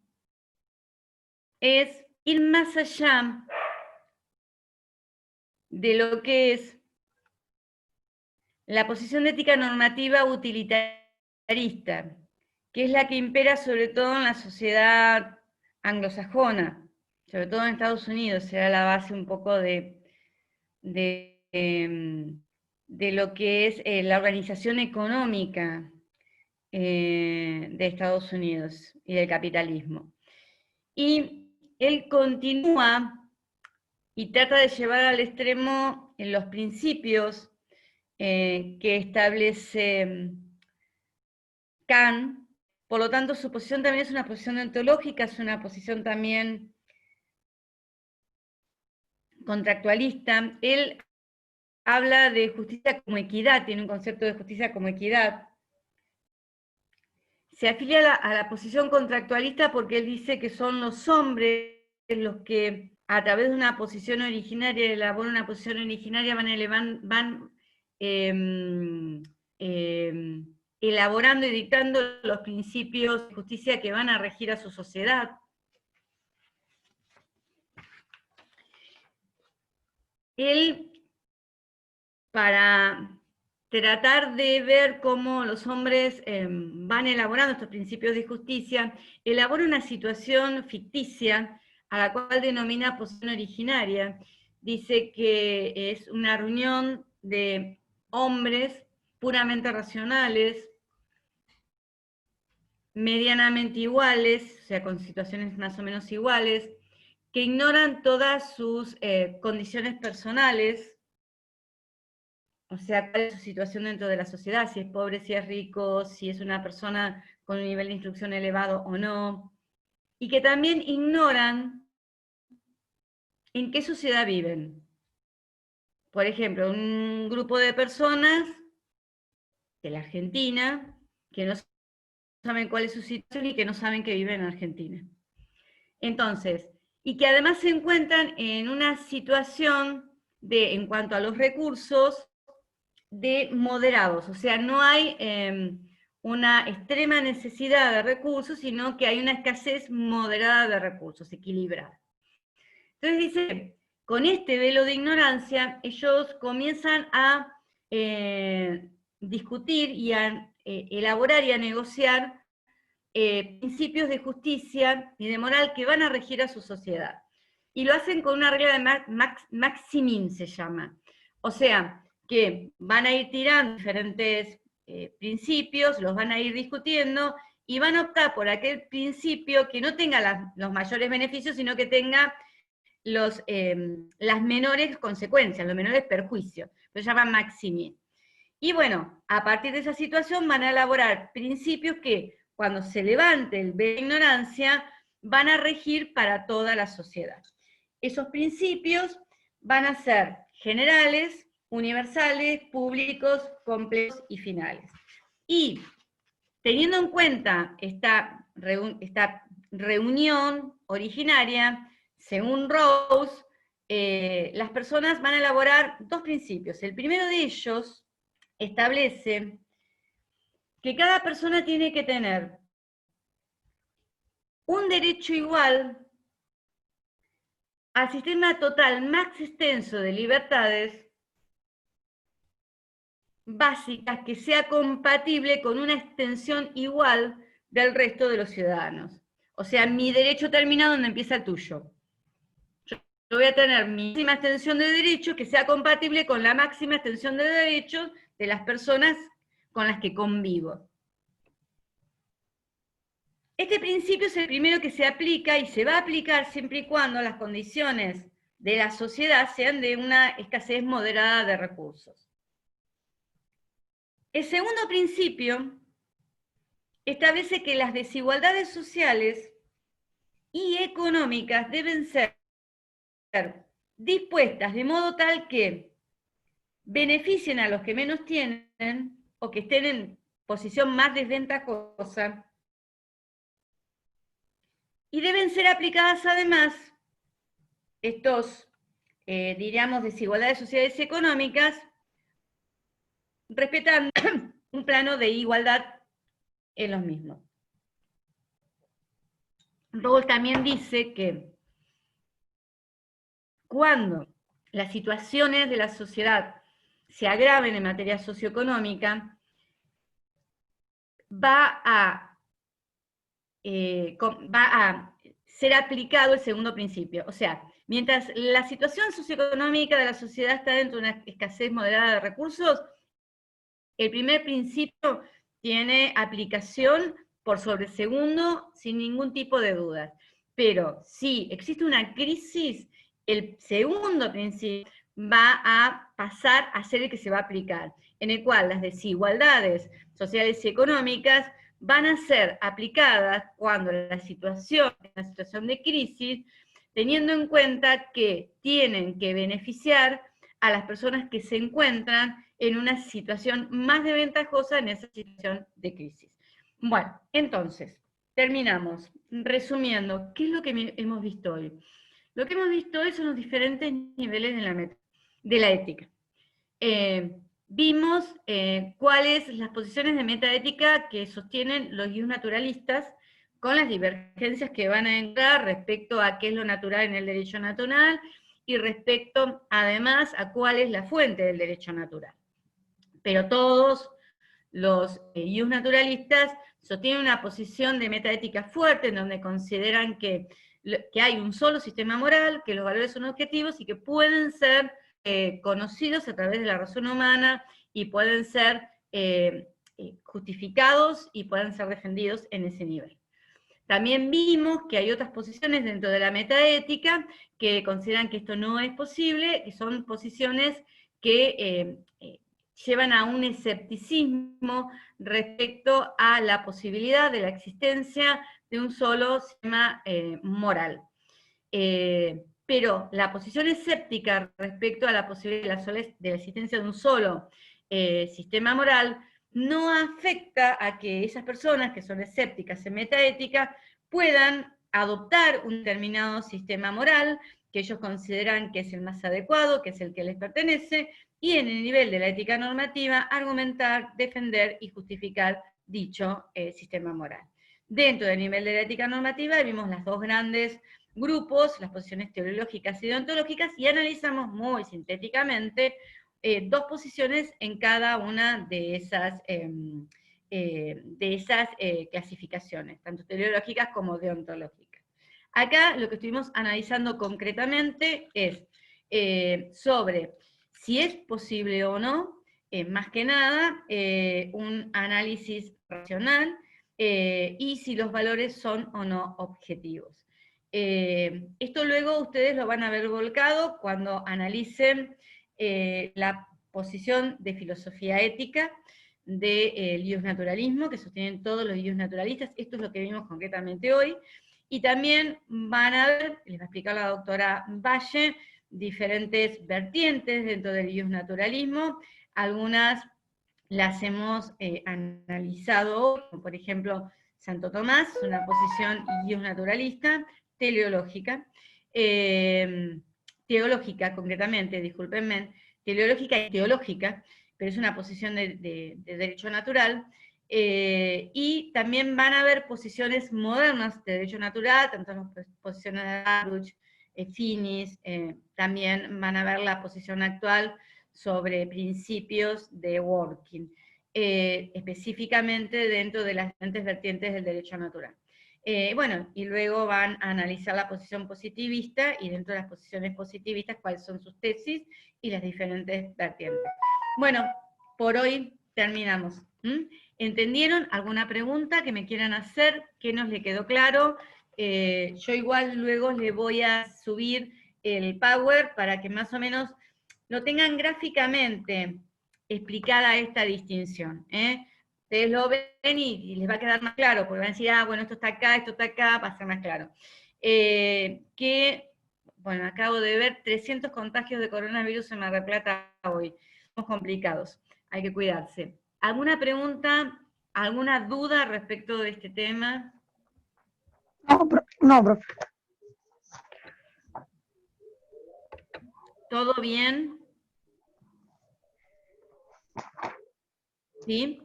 es ir más allá de lo que es la posición de ética normativa utilitarista, que es la que impera sobre todo en la sociedad anglosajona, sobre todo en Estados Unidos, será la base un poco de lo que es la organización económica de Estados Unidos y del capitalismo. Y él continúa y trata de llevar al extremo en los principios que establece Kant. Por lo tanto, su posición también es una posición ontológica, es una posición también contractualista. Él habla de justicia como equidad, tiene un concepto de justicia como equidad. Se afilia a la posición contractualista porque él dice que son los hombres los que a través de una posición originaria, elaboran una posición originaria, van elaborando y dictando los principios de justicia que van a regir a su sociedad. Él, para tratar de ver cómo los hombres van elaborando estos principios de justicia, elabora una situación ficticia a la cual denomina posición originaria. Dice que es una reunión de hombres puramente racionales, medianamente iguales, o sea, con situaciones más o menos iguales, que ignoran todas sus condiciones personales, o sea, cuál es su situación dentro de la sociedad, si es pobre, si es rico, si es una persona con un nivel de instrucción elevado o no, y que también ignoran en qué sociedad viven. Por ejemplo, un grupo de personas de la Argentina que no saben cuál es su situación y que no saben que viven en Argentina. Entonces, y que además se encuentran en una situación de, en cuanto a los recursos, de moderados, o sea, no hay una extrema necesidad de recursos, sino que hay una escasez moderada de recursos, equilibrada. Entonces dice, con este velo de ignorancia, ellos comienzan a discutir y a elaborar y a negociar principios de justicia y de moral que van a regir a su sociedad. Y lo hacen con una regla de maximin, se llama. O sea, que van a ir tirando diferentes principios, los van a ir discutiendo, y van a optar por aquel principio que no tenga los mayores beneficios, sino que tenga las menores consecuencias, los menores perjuicios. Lo llaman maximin. Y bueno, a partir de esa situación van a elaborar principios que, cuando se levante el velo de ignorancia, van a regir para toda la sociedad. Esos principios van a ser generales, universales, públicos, complejos y finales. Y teniendo en cuenta esta reunión originaria, según Rawls, las personas van a elaborar dos principios. El primero de ellos establece que cada persona tiene que tener un derecho igual al sistema total más extenso de libertades básicas que sea compatible con una extensión igual del resto de los ciudadanos. O sea, mi derecho termina donde empieza el tuyo. Yo voy a tener mi máxima extensión de derechos que sea compatible con la máxima extensión de derechos de las personas con las que convivo. Este principio es el primero que se aplica y se va a aplicar siempre y cuando las condiciones de la sociedad sean de una escasez moderada de recursos. El segundo principio establece que las desigualdades sociales y económicas deben ser dispuestas de modo tal que beneficien a los que menos tienen o que estén en posición más desventajosa, y deben ser aplicadas además estos, diríamos, desigualdades sociales y económicas, respetando un plano de igualdad en los mismos. Rawls también dice que cuando las situaciones de la sociedad se agraven en materia socioeconómica, va a ser aplicado el segundo principio. O sea, mientras la situación socioeconómica de la sociedad está dentro de una escasez moderada de recursos, el primer principio tiene aplicación por sobre el segundo sin ningún tipo de dudas. Pero si existe una crisis, el segundo principio va a pasar a ser el que se va a aplicar, en el cual las desigualdades sociales y económicas van a ser aplicadas cuando la situación es una situación de crisis, teniendo en cuenta que tienen que beneficiar a las personas que se encuentran en una situación más desventajosa en esa situación de crisis. Bueno, entonces, terminamos resumiendo, ¿qué es lo que hemos visto hoy? Lo que hemos visto hoy son los diferentes niveles de la ética. Vimos cuáles las posiciones de metaética que sostienen los naturalistas, con las divergencias que van a entrar respecto a qué es lo natural en el derecho natural y respecto, además, a cuál es la fuente del derecho natural. Pero todos los naturalistas sostienen una posición de metaética fuerte, en donde consideran que hay un solo sistema moral, que los valores son objetivos y que pueden ser conocidos a través de la razón humana y pueden ser justificados y pueden ser defendidos en ese nivel. También vimos que hay otras posiciones dentro de la metaética que consideran que esto no es posible, que son posiciones que llevan a un escepticismo respecto a la posibilidad de la existencia de un solo sistema moral. Pero la posición escéptica respecto a la posibilidad de la existencia de un solo sistema moral no afecta a que esas personas que son escépticas en metaética puedan adoptar un determinado sistema moral que ellos consideran que es el más adecuado, que es el que les pertenece, y en el nivel de la ética normativa argumentar, defender y justificar dicho sistema moral. Dentro del nivel de la ética normativa vimos los dos grandes grupos, las posiciones teológicas y deontológicas, y analizamos muy sintéticamente 2 posiciones en cada una de esas clasificaciones, tanto teleológicas como deontológicas. Acá lo que estuvimos analizando concretamente es sobre si es posible o no, más que nada, un análisis racional y si los valores son o no objetivos. Esto luego ustedes lo van a ver volcado cuando analicen la posición de filosofía ética del iusnaturalismo, que sostienen todos los iusnaturalistas. Esto es lo que vimos concretamente hoy. Y también van a ver, les va a explicar la doctora Valle, diferentes vertientes dentro del iusnaturalismo. Algunas las hemos analizado hoy, como por ejemplo Santo Tomás, una posición iusnaturalista, teleológica, teológica concretamente, discúlpenme, teleológica y teológica, pero es una posición de derecho natural, y también van a haber posiciones modernas de derecho natural, tanto las posiciones de Baruch, Finis, también van a ver la posición actual sobre principios de Working, específicamente dentro de las diferentes vertientes del derecho natural. Bueno, y luego van a analizar la posición positivista, y dentro de las posiciones positivistas cuáles son sus tesis y las diferentes vertientes. Bueno, por hoy terminamos. ¿Entendieron? ¿Alguna pregunta que me quieran hacer? ¿Qué nos le quedó claro? Yo igual luego le voy a subir el Power para que más o menos lo tengan gráficamente explicada esta distinción. Ustedes lo ven y les va a quedar más claro, porque van a decir, ah, bueno, esto está acá, va a ser más claro. Bueno, acabo de ver 300 contagios de coronavirus en Mar del Plata hoy. Somos complicados, hay que cuidarse. ¿Alguna pregunta, alguna duda respecto de este tema? No, profe. ¿Todo bien? ¿Sí?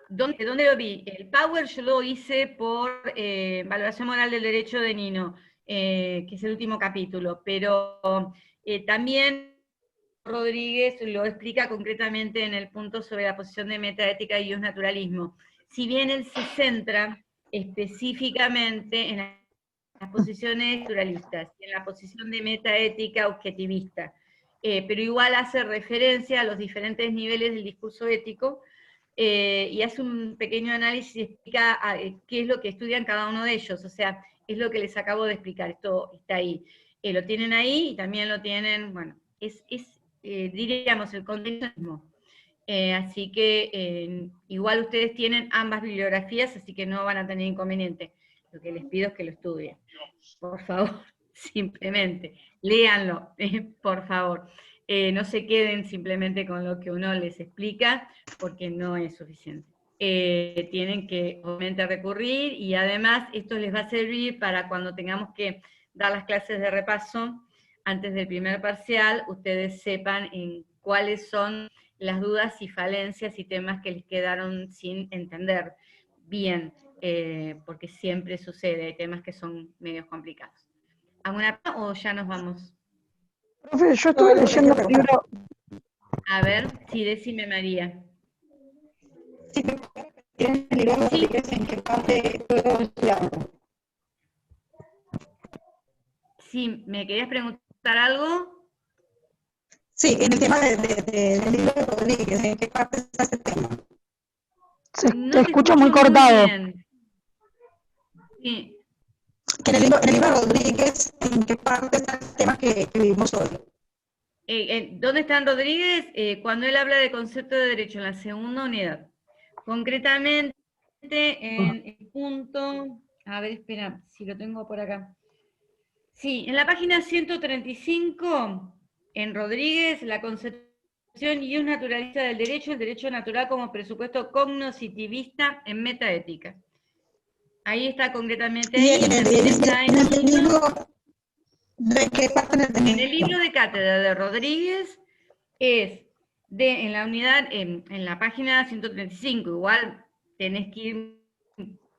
¿Dónde lo vi? El Power yo lo hice por Valoración Moral del Derecho de Nino, que es el último capítulo, pero también Rodríguez lo explica concretamente en el punto sobre la posición de metaética y iusnaturalismo. Si bien él se centra específicamente en las posiciones naturalistas, en la posición de metaética objetivista, pero igual hace referencia a los diferentes niveles del discurso ético, y hace un pequeño análisis y explica qué es lo que estudian cada uno de ellos, o sea, es lo que les acabo de explicar, esto está ahí. Lo tienen ahí y también lo tienen, bueno, diríamos, el contenido mismo. Así que igual ustedes tienen ambas bibliografías, así que no van a tener inconveniente. Lo que les pido es que lo estudien. Por favor, simplemente, léanlo, por favor. No se queden simplemente con lo que uno les explica, porque no es suficiente. Tienen que obviamente recurrir, y además esto les va a servir para cuando tengamos que dar las clases de repaso antes del primer parcial, ustedes sepan en cuáles son las dudas y falencias y temas que les quedaron sin entender bien, porque siempre sucede, hay temas que son medio complicados. ¿Alguna o ya nos vamos? Profe, yo estuve leyendo el libro. A ver, sí, decime, María. Sí, ¿tiene el libro Rodríguez en qué parte puedo estudiarlo? Sí, ¿me querías preguntar algo? Sí, en el tema del libro de Rodríguez, ¿en qué parte está ese tema? No te escucho muy cortado. Bien. Sí. Que en el libro de Rodríguez, ¿en qué parte está el tema que vimos hoy? ¿Dónde está Rodríguez? Cuando él habla de concepto de derecho en la segunda unidad. Concretamente en el punto, a ver, espera, si lo tengo por acá. Sí, en la página 135, en Rodríguez, la concepción iusnaturalista del derecho, el derecho natural como presupuesto cognoscitivista en metaética. Ahí está concretamente ahí. ¿Y en el libro, de qué parte en el libro de cátedra de Rodríguez es en la unidad, en la página 135, igual tenés que ir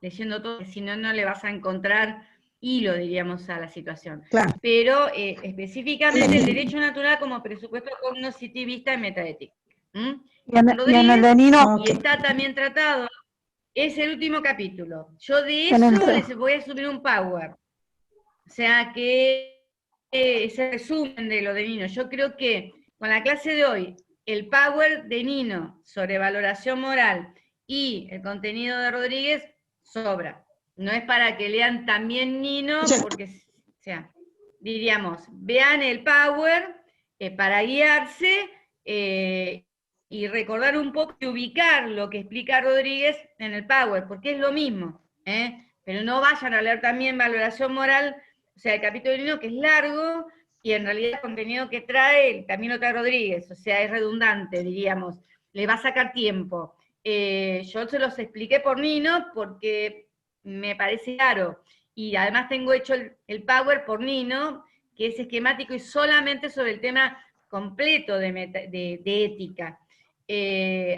leyendo todo, si no, no le vas a encontrar hilo, diríamos, a la situación. Claro. Pero específicamente el derecho natural como presupuesto cognitivista y metaética. Y en el Rodríguez, de Nino, y está también tratado, es el último capítulo. Yo de En el- eso les voy a subir un power. O sea que ese resumen de lo de Nino. Yo creo que con la clase de hoy, el power de Nino sobre valoración moral y el contenido de Rodríguez sobra. No es para que lean también Nino, porque, o sea, diríamos, vean el power para guiarse y recordar un poco y ubicar lo que explica Rodríguez en el power, porque es lo mismo. Pero no vayan a leer también valoración moral, o sea, el capítulo de Nino, que es largo, y en realidad el contenido que trae también lo trae Rodríguez, o sea, es redundante, diríamos, le va a sacar tiempo. Yo se los expliqué por Nino porque me parece claro, y además tengo hecho el Power por Nino, que es esquemático y solamente sobre el tema completo de ética.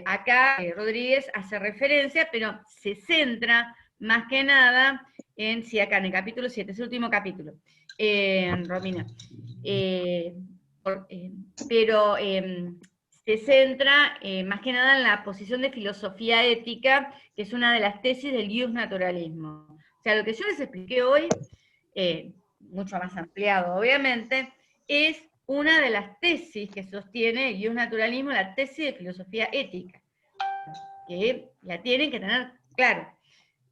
Acá Rodríguez hace referencia, pero se centra más que nada en, sí, acá en el capítulo 7, es el último capítulo, Romina. Pero se centra más que nada en la posición de filosofía ética, que es una de las tesis del naturalismo. O sea, lo que yo les expliqué hoy, mucho más ampliado obviamente, es una de las tesis que sostiene el naturalismo, la tesis de filosofía ética, que la tienen que tener claro,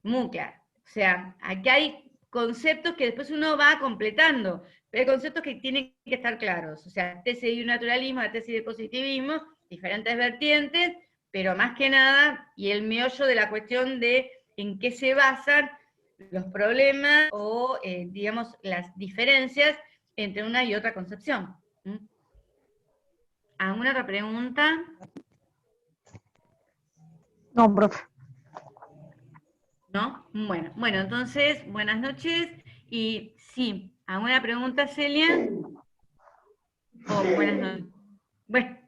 muy claro. O sea, aquí hay conceptos que después uno va completando, pero hay conceptos que tienen que estar claros. O sea, la tesis de naturalismo, la tesis del positivismo, diferentes vertientes, pero más que nada, y el meollo de la cuestión de en qué se basan los problemas o, digamos, las diferencias entre una y otra concepción. ¿Alguna otra pregunta? No, profe. ¿No? Bueno, entonces, buenas noches. Y sí, ¿alguna pregunta, Celia? Buenas noches. Bueno.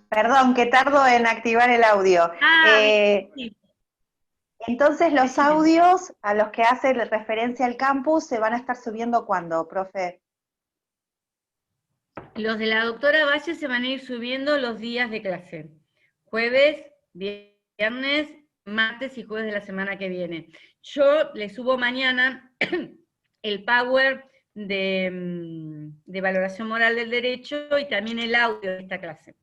Perdón, que tardo en activar el audio. Sí. Entonces, los audios a los que hace referencia al campus se van a estar subiendo ¿cuándo, profe? Los de la doctora Valle se van a ir subiendo los días de clase. Jueves, viernes, martes y jueves de la semana que viene. Yo les subo mañana el power de valoración moral del derecho y también el audio de esta clase.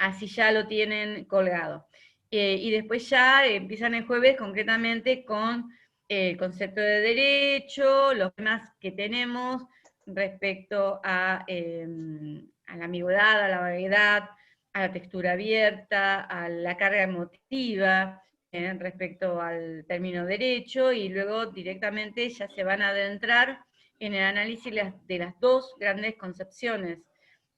Así ya lo tienen colgado. Y después ya empiezan el jueves concretamente con el concepto de derecho, los temas que tenemos respecto a la ambigüedad, a la vaguedad, a la textura abierta, a la carga emotiva, respecto al término derecho, y luego directamente ya se van a adentrar en el análisis de las dos grandes concepciones,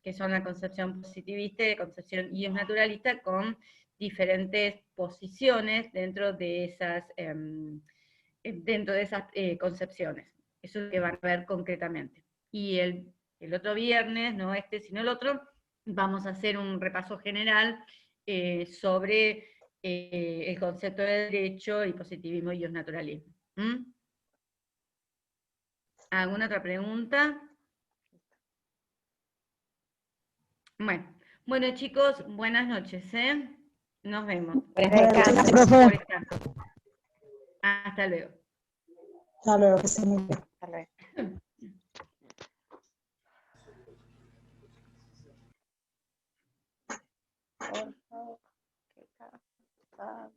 que son la concepción positivista y la concepción naturalista, con diferentes posiciones dentro de esas concepciones. Eso es lo que van a ver concretamente. Y el otro viernes, no este sino el otro, vamos a hacer un repaso general sobre el concepto de derecho y positivismo y naturalismo. ¿Alguna otra pregunta? Bueno chicos, buenas noches, Nos vemos. Descansen. Por estar. Hasta luego. Hasta luego, que se me vea. Hasta luego. Por favor,